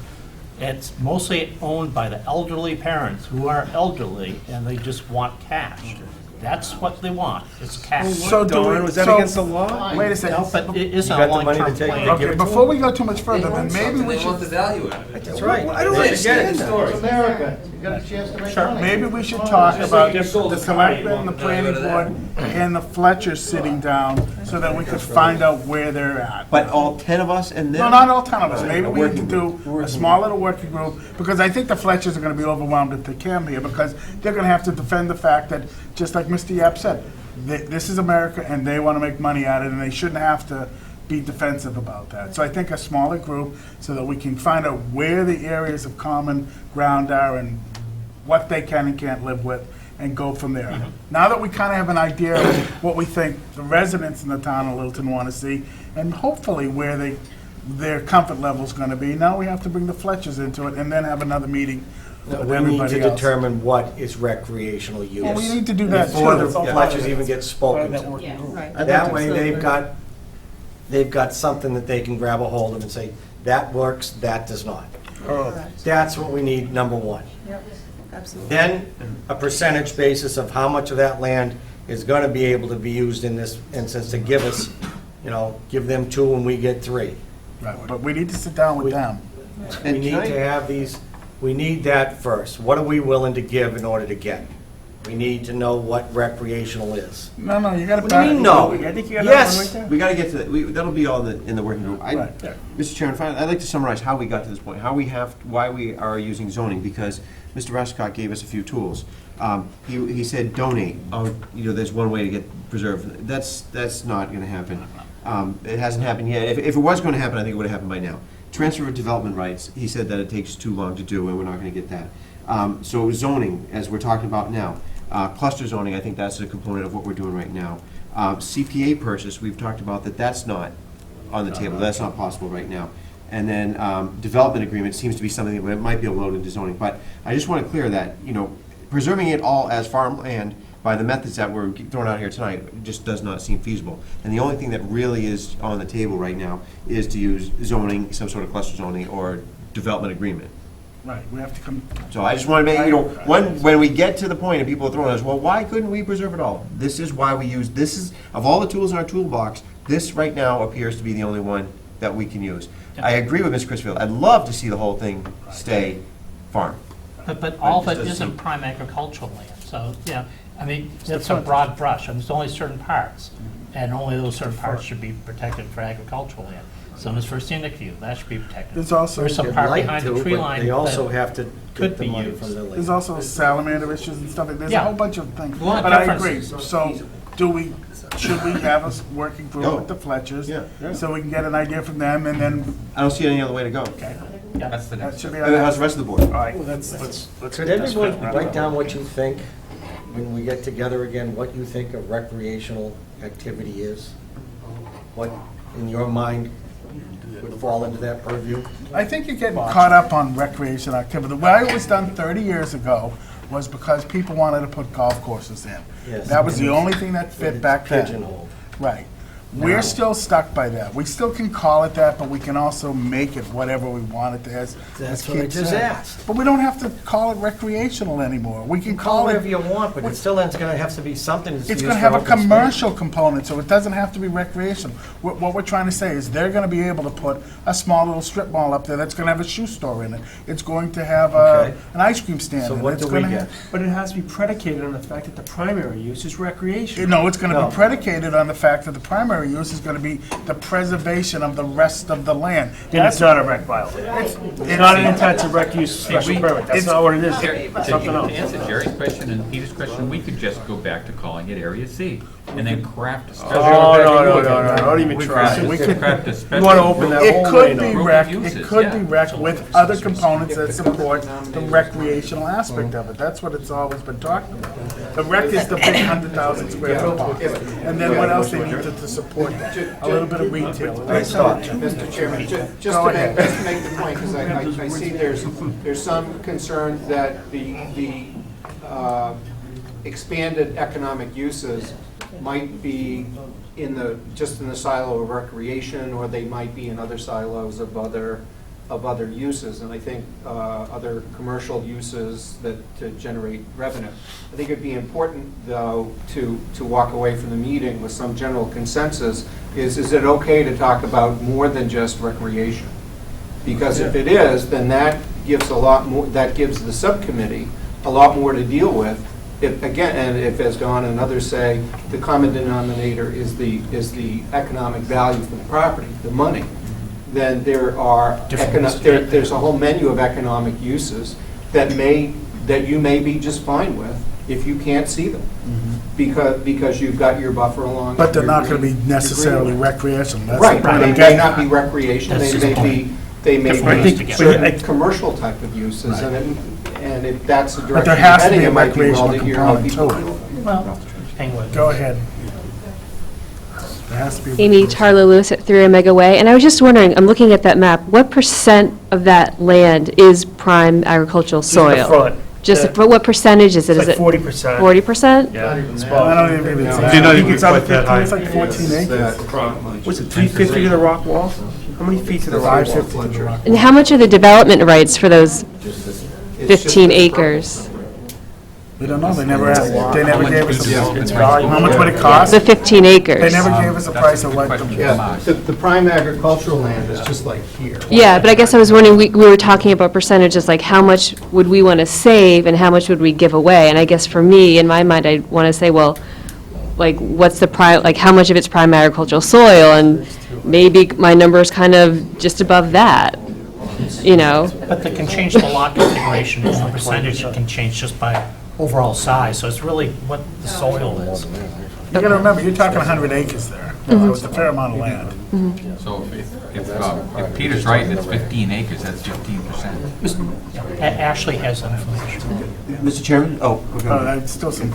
It's mostly owned by the elderly parents who are elderly, and they just want cash. That's what they want, is cash. So do we? Was that so- against the law? Wait a second. No, but it isn't You a got the money to long-term take- plan. give Okay, it to before them. we go too much further, then maybe we should. value out of it. That's right. I don't They should get understand it. that. It's America. You got a chance to make money. Maybe we should talk about you sold the a selectmen, the car, planning board, and the Fletchers sitting down so that we could find out where they're at. But all 10 of us and them? No, not all 10 of us. Maybe A we need to working do group. a small little working group, because I think the Fletchers are gonna be overwhelmed if they come here, because they're gonna have to defend the fact that, just like Mr. Yap said, this is America, and they wanna make money at it, and they shouldn't have to be defensive about that. So I think a smaller group, so that we can find out where the areas of common ground are and what they can and can't live with, and go from there. Now that we kind of have an idea of what we think the residents in the town of Littleton want to see, and hopefully where their comfort level is going to be, now we have to bring the Fletchers into it, and then have another meeting with We need to everybody else. determine what is recreational use. Well, we need to do that Before too. the Fletchers even get spoken to. Yeah, right. That way, they've got something that they can grab a hold of and say, that works, that does not. That's what we need, number one. Absolutely. Then, a percentage basis of how much of that land is gonna be able to be used in this instance to give us, give them 2 and we get 3. Right, but we need to sit down with them. We need to have these, We need that first. What are we willing to give in order to get? We need to know what recreational is. No, you gotta. What do you mean, no? I think you have that one right Yes. there. We got to get to that. That'll be all in the working group. Right. Mr. Chairman, finally, I'd like to summarize how we got to this point, why we are using zoning, because Mr. Rescott gave us a few tools. He said donate. Oh, there's one way to get preserved. That's not going to happen. It hasn't happened yet. If it was going to happen, I think it would have happened by now. Transfer of development rights. He said that it takes too long to do, and we're not going to get that. So zoning, as we're talking about now. Cluster zoning, I think that's a component of what we're doing right now. CPA purchase, we've talked about that's not on the table. That's not possible right now. And then development agreement seems to be something that might be allowed into zoning. But I just want to clear that, preserving it all as farmland by the methods that were thrown out here tonight just does not seem feasible. And the only thing that really is on the table right now is to use zoning, some sort of cluster zoning or development agreement. Right, we have to come. So I just want to make, when we get to the point and people are throwing us, well, why couldn't we preserve it all? This is why we use, of all the tools in our toolbox, this right now appears to be the only one that we can use. I agree with Ms. Crisfield. I'd love to see the whole thing stay farm. But all of it isn't prime agricultural land, so, it's a broad brush, and there's only certain parts, and only those certain parts should be protected for agricultural land. Some is for scenic view, that should be protected. There's some part behind the tree line They also that have to could get the be money used. from the lake. There's also salamander issues and stuff. There's a Yeah. whole bunch of things. A lot of But I agree. differences. So should we have us working through with the Fletchers? Yeah. So we can get an idea from them and then. I don't see any other way to go. Okay. That's the That next. should be How's the rest of the board? All right. Well, let's Could everyone write down what you think, when we get together again, what you think a recreational activity is? What, in your mind, would fall into that purview? I think you're getting caught up on recreation activity. What I was done 30 years ago was because people wanted to put golf courses in. Yes. That was the only thing that fit back then. Pigeonholed. Right. We're still stuck by that. We still can call it that, but we can also make it whatever we want it to as That's what I Keith just said. asked. But we don't have to call it recreational anymore. We can Call call it whatever it, you want, but it still is gonna have to be something that's it's used gonna for have a open space. commercial component, so it doesn't have to be recreational. What we're trying to say is they're gonna be able to put a small little strip mall up there that's gonna have a shoe store in it. It's going to have Okay. an ice cream stand So in it. what It's do we gonna get? have- But it has to be predicated on the fact that the primary use is recreation. No, it's gonna No. be predicated on the fact that the primary use is gonna be the preservation of the rest of the land. Then it's not a rec bylaw. It's not an intensive rec use special permit. That's not what it is. It's something else. To answer Jerry's question and Peter's question, we could just go back to calling it Area C and then craft a special. No, don't even try. We could- Craft a You special. wanna open that It whole could lane be up. rec, Uses, it could yeah. be rec with other components that support the recreational aspect of it. That's what it's always been talking about. The rec is the big 100,000 square foot box. And then what else they need to support that? A little bit of retail. Nice thought. Mr. Chairman, just Go to ahead. make the point, because I see there's some concern that the expanded economic uses might be just in the silo of recreation, or they might be in other silos of other uses, and I think other commercial uses to generate revenue. I think it'd be important, though, to walk away from the meeting with some general consensus. Is it okay to talk about more than just recreation? Because if it is, then that gives a lot more. That gives the subcommittee a lot more to deal with. If, as Don and others say, the common denominator is the economic value for the property, the money, then there's a whole menu of economic uses that you may be just fine with if you can't see them, because you've got your buffer along. But they're not your gonna be green- necessarily your green- recreational. That's Right, the point they I'm may getting not at. be recreation, That's they just may Different be together. commercial type of uses, and if that's the But direction there you're has to heading, be a it might be well recreational to hear how component to people. it. Well, hang with it. Go ahead. There has to be. a Amy recreational- Tarlo Lewis at 3 Omega Way, and I was just wondering, I'm looking at that map, what percent of that land is prime agricultural soil? Just the front. But what percentage is it? It's Is like it 40%. 40%? Yeah. It's I about- don't even think it's. They're not I think even it's under quite that 15, high. it's like 14 acres. What's it, 350 to the rock wall? How many feet to the rock wall? 550 to the rock. And how much are the development rights for those It's just 15 a- acres? We don't know, they never asked, they never gave us, It's how much would it cost? The 15 acres. They never gave us a price of what the. Yeah, the prime agricultural land is just like here. Yeah, but I guess I was wondering, we were talking about percentages, like how much would we want to save and how much would we give away? And I guess for me, in my mind, I want to say, well, like, what's the prime, like, how much of it's prime agricultural soil? And maybe my number is kind of just above that, you know? But they can change the lot configuration, the percentage can change just by overall size, so it's really what the soil is. You gotta remember, you're talking 100 acres there. It's a fair amount of land. So if Peter's right, and it's 15 acres, that's 15%. Ashley has that information. Mr. Chairman? It's still some.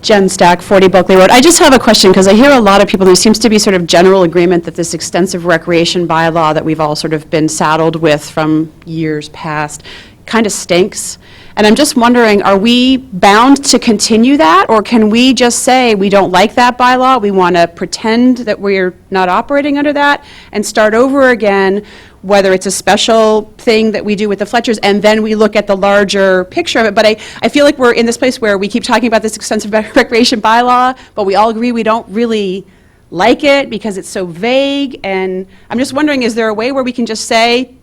Jen Stack, 40 Bulkley Road. I just have a question, because I hear a lot of people, there seems to be sort of general agreement that this extensive recreation bylaw that we've all sort of been saddled with from years past kind of stinks. And I'm just wondering, are we bound to continue that, or can we just say we don't like that bylaw, we want to pretend that we're not operating under that, and start over again, whether it's a special thing that we do with the Fletchers, and then we look at the larger picture of it. But I feel like we're in this place where we keep talking about this extensive recreation bylaw, but we all agree we don't really like it because it's so vague. And I'm just wondering, is there a way where we can just say,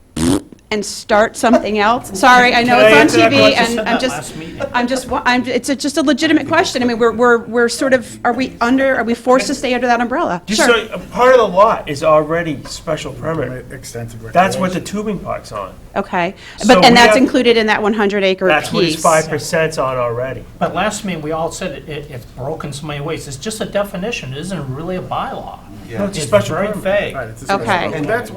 and start something else? Sorry, I know it's on TV, and it's just a legitimate question. I mean, we're sort of, are we forced to stay under that umbrella? Just Sure. so, a part of the lot is already special permit. Extensive recreation. That's what the tubing park's on. Okay, So but, and we that's have- included in that 100-acre piece? That's what his 5%'s on already. But last meeting, we all said it's broken so many ways. It's just a definition, it isn't really a bylaw. Yeah. It's very vague. Right, it's a special Okay. permit. And that's,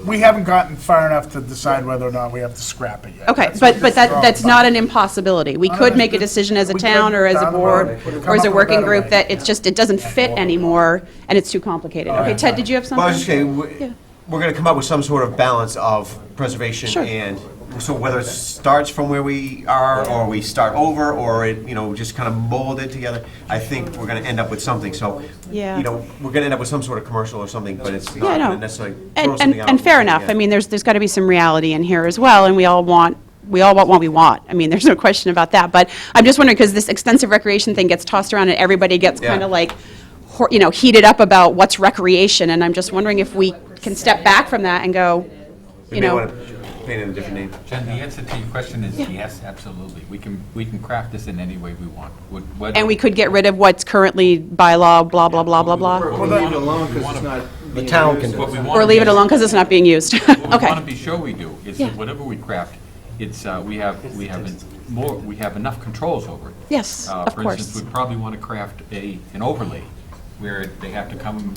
we haven't gotten far enough to decide whether or not we have to scrap it yet. Okay, That's what but this is all that's about. not an impossibility. We could make a decision as a We town could or as a down the board road. Come or as up a with a working better group way. that it doesn't fit anymore and it's too complicated. Okay, Ted, did you have something? Well, I was just saying, we're going to come up with some sort of balance of preservation Sure. and, so whether it starts from where we are, or we start over, or it, just kind of mold it together, I think we're going to end up with something. So, Yeah. we're going to end up with some sort of commercial or something, but it's Yeah, not I going know. to necessarily throw And, something out. and fair enough. Yeah. I mean, there's got to be some reality in here as well, and we all want what we want. I mean, there's no question about that. But I'm just wondering, because this extensive recreation thing gets tossed around and everybody gets kind of like, heated up about what's recreation, and I'm just wondering if we can step back from that and go, We may want to paint it a different name. Jen, the answer to your question is yes, absolutely. We can craft this in any way we want. Whether- and we could get rid of what's currently bylaw, blah, blah, blah, blah, blah, Well, leave it alone because it's not. The town can do What we it. wanna or leave it be- alone because it's not being used. What we Okay. want to be sure we do is Yeah. that whatever we craft, it's, we have enough controls over it. Yes, of For course. instance, we'd probably want to craft an overlay where they have to come,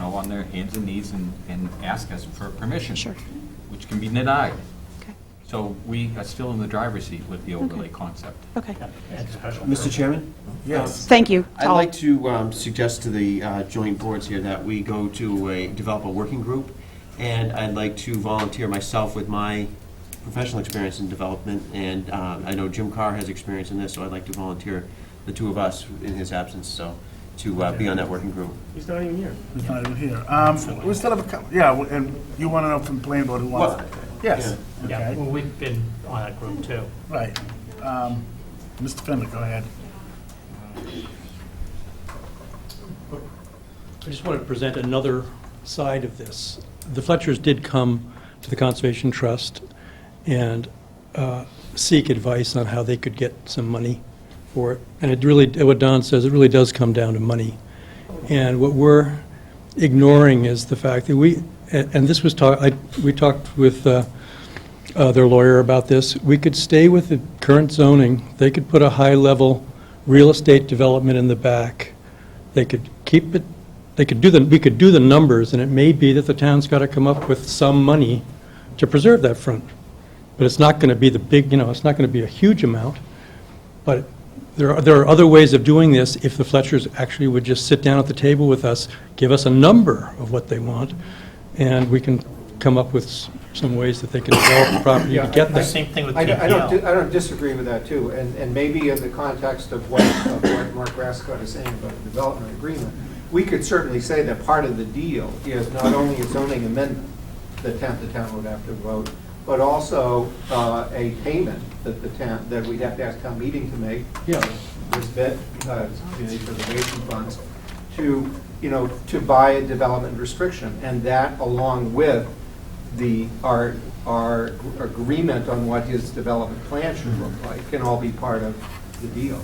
on their hands and knees and ask us for permission. Sure. Which can be denied. Okay. So we are still in the driver's seat with the overlay concept. Okay. Mr. Chairman? Yes. Thank you. I'd like to suggest to the joint boards here that we go to develop a working group, and I'd like to volunteer myself with my professional experience in development, and I know Jim Carr has experience in this, so I'd like to volunteer the two of us in his absence, so, to be on that working group. He's not even here. It's not even here. We still have a couple, and you want to know from the planning board who wants it? Yes. Yeah, Okay, well, we've been on that group too. right. Mr. Finley, go ahead. I just want to present another side of this. The Fletchers did come to the Conservation Trust and seek advice on how they could get some money for it. And it really, what Don says, it really does come down to money. And what we're ignoring is the fact that and this was we talked with their lawyer about this. We could stay with the current zoning. They could put a high-level real estate development in the back. They could keep it, we could do the numbers, and it may be that the town's got to come up with some money to preserve that front. But it's not going to be the big, it's not going to be a huge amount. But there are other ways of doing this if the Fletchers actually would just sit down at the table with us, give us a number of what they want, and we can come up with some ways that they can develop the property to get The there. same thing with I TPL. don't disagree with that, too. And maybe in the context of what Mark Rascott is saying about the development agreement, we could certainly say that part of the deal is not only a zoning amendment that the town would have to vote, but also a payment that the town, that we'd have to ask town meeting to make. Yeah. This bit, community preservation funds, to, to buy a development restriction. And that, along with our agreement on what his development plan should look like, can all be part of the deal.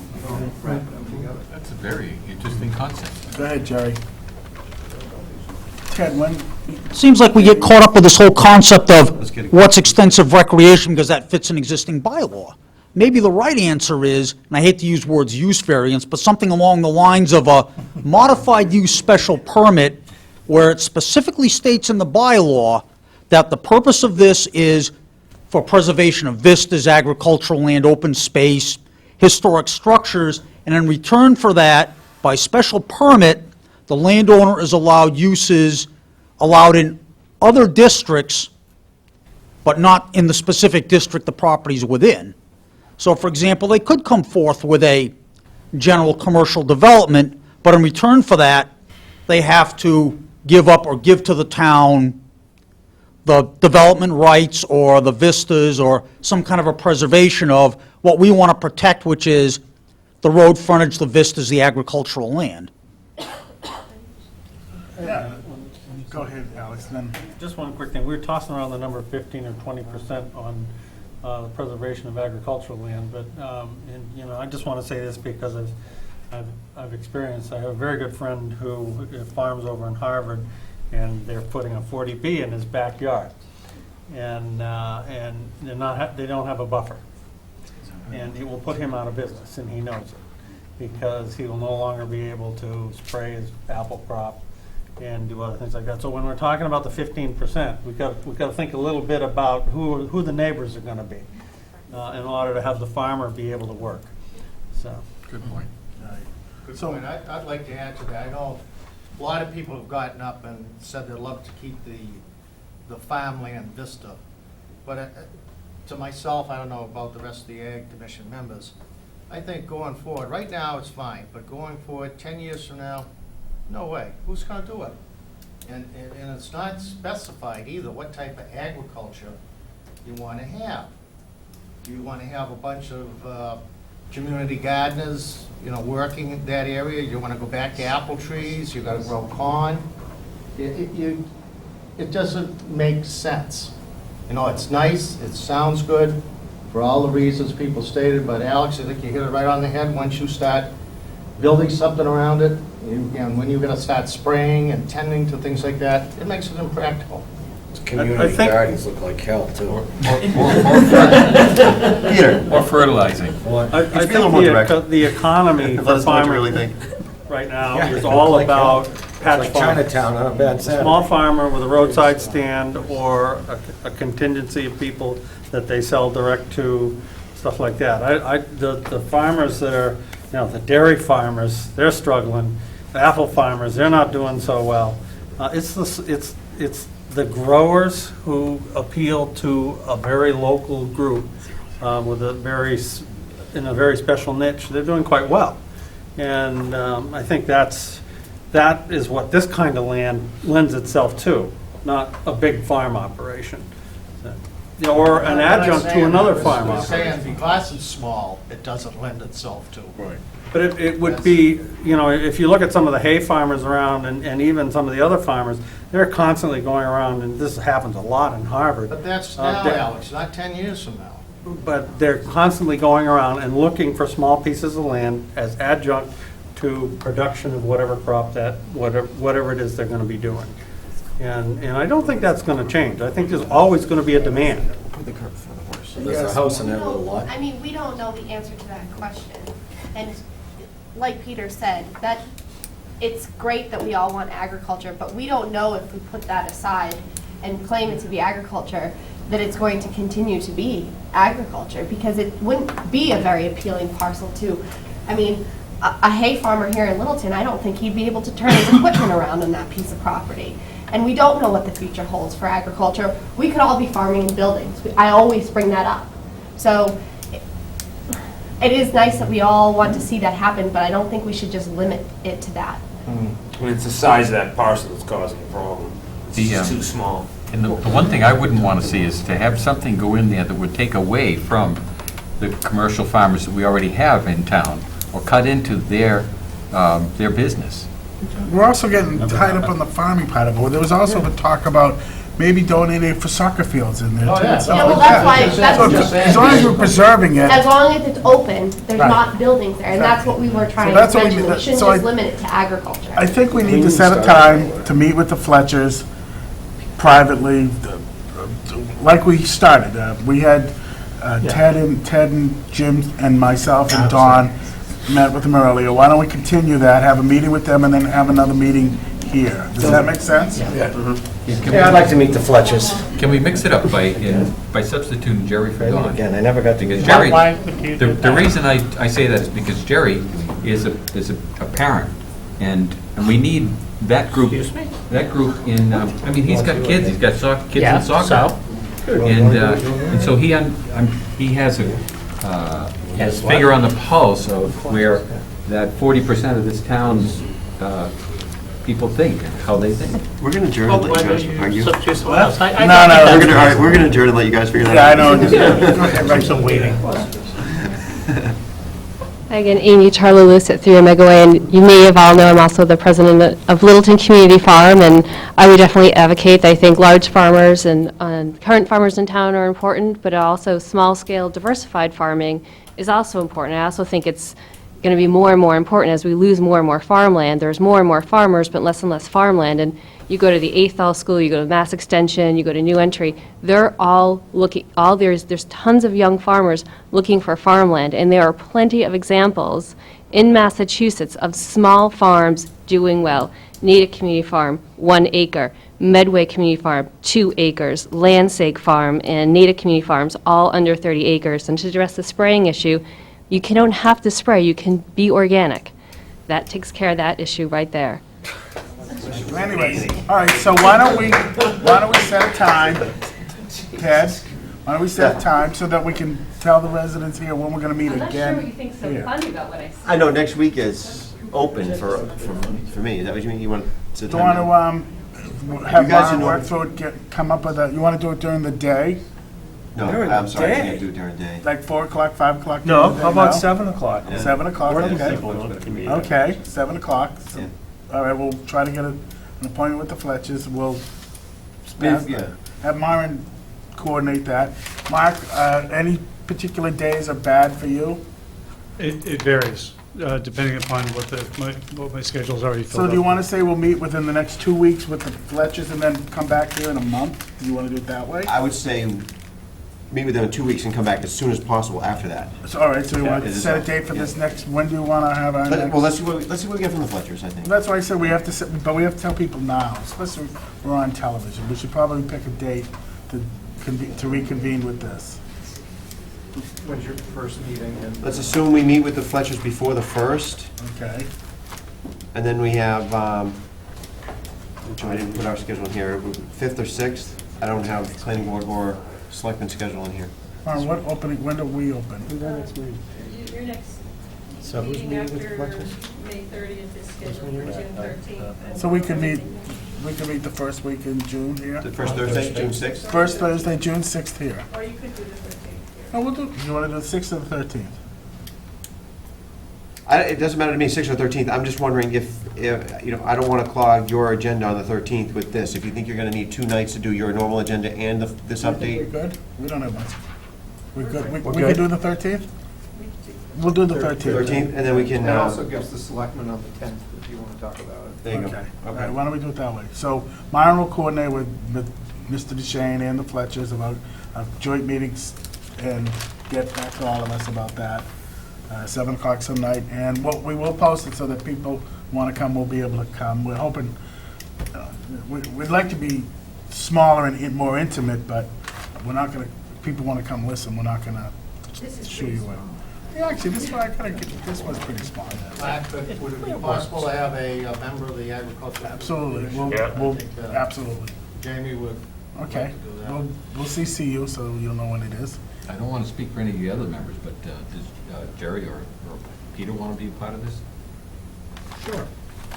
Wrap it up together. That's a very interesting concept. Go ahead, Jerry. Ted, Seems like we get caught up with this whole concept of what's extensive recreation because that fits an existing bylaw. Maybe the right answer is, and I hate to use words use variance, but something along the lines of a modified use special permit where it specifically states in the bylaw that the purpose of this is for preservation of vistas, agricultural land, open space, historic structures, and in return for that, by special permit, the landowner is allowed uses allowed in other districts, but not in the specific district the property's within. So, for example, they could come forth with a general commercial development, but in return for that, they have to give up or give to the town the development rights or the vistas or some kind of a preservation of what we want to protect, which is the road frontage, the vistas, the agricultural land. Yeah. Go ahead, Alex. Then. Just one quick thing. We were tossing around the number 15 or 20% on the preservation of agricultural land, but I just want to say this because I've experienced. I have a very good friend who farms over in Harvard, and they're putting a 40B in his backyard, and they don't have a buffer, and it will put him out of business, and he knows it, because he will no longer be able to spray his apple crop and do other things like that. So when we're talking about the 15%, we've got to think a little bit about who the neighbors are going to be in order to have the farmer be able to work. So good point. Good point. I'd like to add to that. I know a lot of people have gotten up and said they'd love to keep the farmland vista, but to myself, I don't know about the rest of the Ag Commission members. I think going forward, right now it's fine, but going forward, 10 years from now, no way. Who's going to do it? And it's not specified either what type of agriculture you want to have. Do you want to have a bunch of community gardeners, working in that area? You want to go back to apple trees? You got to grow corn? It doesn't make sense. It's nice. It sounds good for all the reasons people stated. But Alex, I think you hit it right on the head. Once you start building something around it, and when you're going to start spraying and tending to things like that, it makes it impractical. Community gardens look like hell, too. Peter. Or fertilizing. I think the economy for farmers right now is all about patch Like farming. Chinatown on a bad Saturday. Small farmer with a roadside stand or a contingency of people that they sell direct to, stuff like that. The farmers that are, the dairy farmers, they're struggling. The apple farmers, they're not doing so well. It's the growers who appeal to a very local group with in a very special niche. They're doing quite well, and I think that is what this kind of land lends itself to, not a big farm operation, or an adjunct to another farm I'm operation. saying because it's small, it doesn't lend itself to. Right. But it would be, if you look at some of the hay farmers around and even some of the other farmers, they're constantly going around, and this happens a lot in Harvard. But that's now, Alex, not 10 years from now. But they're constantly going around and looking for small pieces of land as adjunct to production of whatever crop whatever it is they're going to be doing. And I don't think that's going to change. I think there's always going to be a demand. There's a house in that little lot. I mean, we don't know the answer to that question. And like Peter said, that it's great that we all want agriculture, but we don't know if we put that aside and claim it to be agriculture, that it's going to continue to be agriculture, because it wouldn't be a very appealing parcel to, I mean, a hay farmer here in Littleton, I don't think he'd be able to turn his equipment around on that piece of property. And we don't know what the future holds for agriculture. We could all be farming in buildings. I always bring that up. So it is nice that we all want to see that happen, but I don't think we should just limit it to that. I mean, it's the size of that parcel that's causing the problem. It's just too small. And the one thing I wouldn't want to see is to have something go in there that would take away from the commercial farmers that we already have in town, or cut into their business. We're also getting tied up on the farming part of it. There was also the talk about maybe donating for soccer fields in there too. and stuff Yeah, well, like that's why, that. that's, So as long as we're preserving it, as long as it's open, there's Right. not buildings there, and that's what we were trying that's to what we mention. need- We shouldn't so I- just limit it to agriculture. I think we need to set a time to meet with the Fletchers privately, like we started. We had Ted and Jim and myself and Don met with them earlier. Why don't we continue that, have a meeting with them, and then have another meeting here? Does that make sense? Yeah, I'd like to meet the Fletchers. Can we mix it up by substituting Jerry for Don? Again, I never got to Because meet Jerry, Why would you do the that? reason I say that is because Jerry is a parent, and we need that group. Excuse me? That group in, I mean, he's got kids, he's got kids Yeah, in soccer. so? And so he has his finger on the pulse of where that 40% of this town's people think, and how they think. We're going to adjourn and let you guys argue. Substitute someone else. I No, think no, that's We're going to, all right, we're going to adjourn and let you guys figure that Yeah, I out. know. Do some waiting. Again, Amy Charlalus at 3 Omega Way, and you may have all know I'm also the president of Littleton Community Farm, and I would definitely advocate that I think large farmers and current farmers in town are important, but also small-scale diversified farming is also important. I also think it's going to be more and more important as we lose more and more farmland. There's more and more farmers, but less and less farmland, and you go to the Athol School, you go to Mass Extension, you go to New Entry, they're all looking, there's tons of young farmers looking for farmland, and there are plenty of examples in Massachusetts of small farms doing well. Natick Community Farm, 1 acre, Medway Community Farm, 2 acres, Landsake Farm, and Natick Community Farms, all under 30 acres. And to address the spraying issue, you don't have to spray, you can be organic. That takes care of that issue right there. Anyways, all right, so why don't we set a time, Ted? Why don't we set a time so that we can tell the residents here when we're gonna meet again here? about what I said. I know next week is open for me. Is that what you mean? You want to sit Do you want to, have You guys Myron know- work through it, come up with you want to do it during the day? No, During the I'm sorry, I day? can't do it during the day. Like 4 o'clock, 5 o'clock? No, during the how day? about No? 7 o'clock? 7 o'clock, okay. Okay. Okay, 7 o'clock. So- All right, we'll try to get an appointment with the Fletchers. We'll Yeah. have Myron coordinate that. Mark, any particular days are bad for you? It varies, depending upon what my schedule's already filled So up. do you want to say we'll meet within the next 2 weeks with the Fletchers and then come back here in a month? Do you want to do it that way? I would say meet with them in 2 weeks and come back as soon as possible after that. So, all right, so you want to Is it set a so? date for Yeah. this next, when do you want to have our next? Well, let's see what we get from the Fletchers, I think. That's why I said we have to, but we have to tell people now, especially if we're on television. We should probably pick a date to reconvene with this. When's your first meeting? And Let's assume we meet with the Fletchers before the 1st, Okay. and then we have, I didn't put our schedule in here, 5th or 6th. I don't have planning board or selectmen schedule in here. Myron, when do we open? Your next So who's meeting meeting with the after Fletchers? May 30th is scheduled for June 13th. So we can meet the first week in June here? The first Thursday, June 6th? First Thursday, June 6th here. Or you could do the 13th here. Oh, we'll do, you want to do the 6th or the 13th? It doesn't matter to me, 6th or 13th. I'm just wondering if, I don't want to clog your agenda on the 13th with this. If you think you're going to need 2 nights to do your normal agenda and this We're update. good? We don't have much. We're good. We We're can good? do the 13th? We'll do the 13th. 13th, and then we can. It also gives the selectmen on the 10th if you want to talk about it. There you go. Okay. All right, why don't we do it that way? So Myron will coordinate with Mr. DeShane and the Fletchers about joint meetings and get back to all of us about that. 7 o'clock some night, and what we will post it so that people who want to come will be able to come. We're hoping, we'd like to be smaller and more intimate, but we're not going to, people want to come listen, we're not going to shoo you in. Yeah, actually, this one's pretty small. Would it be possible to have a member of the agricultural? Absolutely, Commission? we'll, I think, absolutely. Jamie would like Okay, to do that. we'll CC you, so you'll know when it is. I don't want to speak for any of the other members, but does Jerry or Peter want to be a part of this? Sure.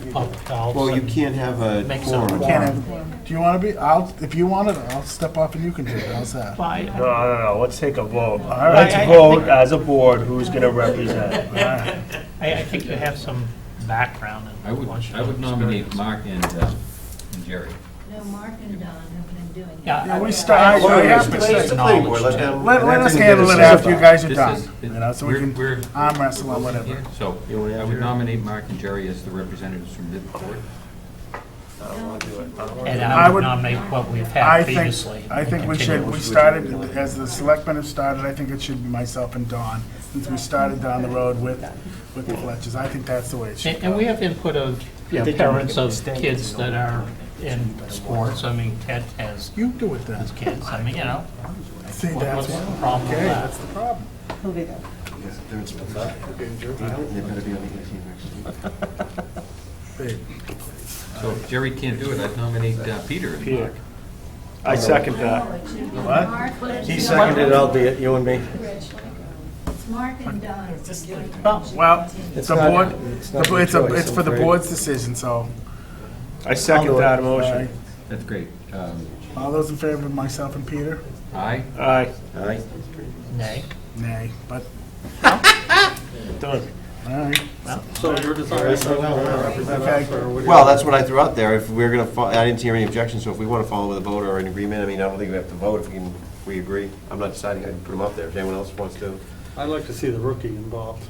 public health. Well, you and can't have a make some quorum. Can't have, do you want to be, if you want it, I'll step off and you can do it, how's that? No, let's take a vote. right. Let's vote as a board who's going to represent. I think you have some background in I would nominate Mark and Jerry. No, Mark and Don have been doing it. Yeah, We start, Well, we have to it's the planning board, let them. let us them handle get it a after you guys are This done, is- you know, so we we're- can arm wrestle or whatever. So I would nominate Mark and Jerry as the representatives from the board. And I I would- would nominate what we've I had think, previously. I think we should, we started, as the selectmen have started, I think it should be myself and Dawn, since we started down the road with the Fletchers. I think that's the way it should And we go. have input of parents of kids that are in sports. I mean, Ted has You do it then. his kids. I mean, you know, See, what's that's the why. problem with Okay, that? that's the problem. They're in Springfield. They better be on the 18th next week. So if Jerry can't do it, I'd nominate Peter and Peter. Mark. I second that. What? He seconded it, albeit you and me. It's Mark and Don. Well, It's the not- board, it's not your it's choice, it's for I'm the afraid. board's decision, so. I second that motion. That's great. All those in favor of myself and Peter? Aye. Aye. Aye. Nay. Nay, but, Done. all right. So you're deciding. Okay. Well, that's what I threw out there. If we're going to, I didn't hear any objections, so if we want to follow with a vote or an agreement, I mean, I don't think we have to vote if we agree. I'm not deciding, I can put them up there. If anyone else wants to. I'd like to see the rookie involved.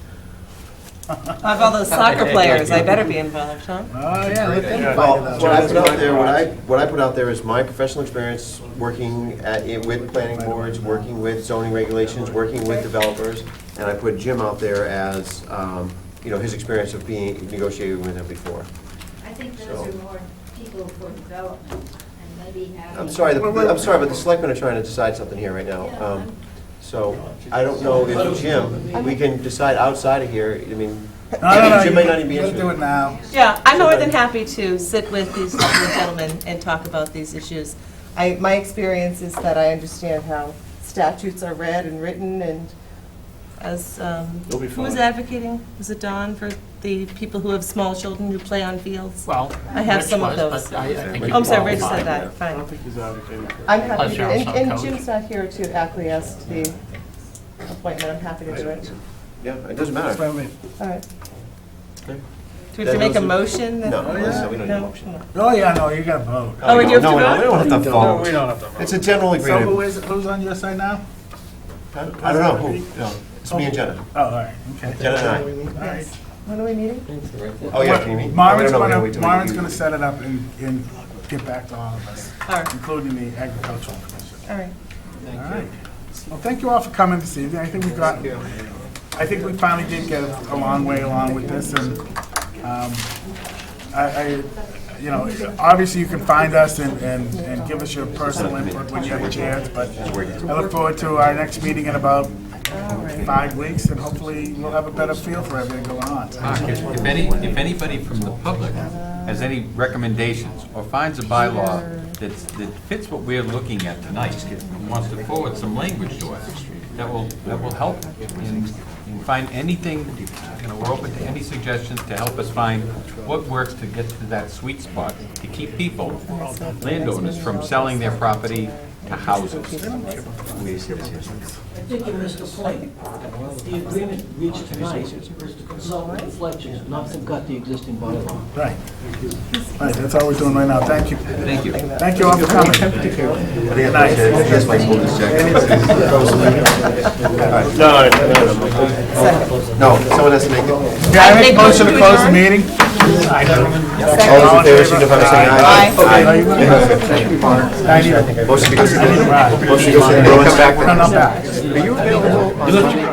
Of all those soccer players, I better be involved, huh? Oh, yeah, let them Well, fight it out. what I put out there, what I put out there is my professional experience working with planning boards, working with zoning regulations, working with developers, and I put Jim out there as, his experience of being negotiating with him before. I think those are more people for development and maybe having. I'm sorry, but the selectmen are trying to decide something here right now. So I don't know if Jim, we can decide outside of here, I mean, No, Jim may not even be let's interested. do it now. Yeah, I'm more than happy to sit with these gentlemen and talk about these issues. My experience is that I understand how statutes are read and written, and as, You'll be who was fine. advocating? Was it Don for the people who have small children who play on fields? Well, I have Rich some of was, those. but I think you Oh, I'm sorry, Rich qualify. said that, I fine. don't think he's advocating for it. I'm happy Plus to, you're and also and coach. Jim's not here to acquiesce to the appointment, I'm happy to do it. Yeah, it doesn't matter. All right. Do we have to make a motion? No, we don't need a No? motion. Oh, yeah, no, you gotta vote. Oh, we do have to No, vote? we don't have to vote. We don't have to vote. It's a general So agreement. who's on your side now? I don't know who, no, it's me and Jenna. Oh, all right, okay. Jenna and I. All right. When are we meeting? Oh, yeah, can you meet? Marvin's I don't know, we gotta wait Marvin's till gonna we- set it up and get back to all of us, All right, including the agricultural commission. all right. All right. Well, thank you all for coming this evening. I think we finally did get a long way along with this, and, obviously you can find us and give us your personal input when you have a chance, but I look forward to our next meeting in about 5 weeks, and hopefully we'll have a better feel for everything going on. Mark, if anybody from the public has any recommendations or finds a bylaw that fits what we're looking at tonight, and wants to forward some language to us, that will help and find anything, we're open to any suggestions to help us find what works to get to that sweet spot, to keep people, landowners, from selling their property to houses. Ridiculous complaint. The agreement reached tonight was to consult with the Fletchers, not to gut the existing bylaw. Right. Right, that's all we're doing right now. Thank you. Thank you. Thank you all for coming. Good night. That's my holding check. No, someone has to make it. Yeah, I make a motion to close the meeting. All those in favor, signify by saying aye. Aye. Motion to go to the, motion to go to the, come back. No, no, back. Are you available?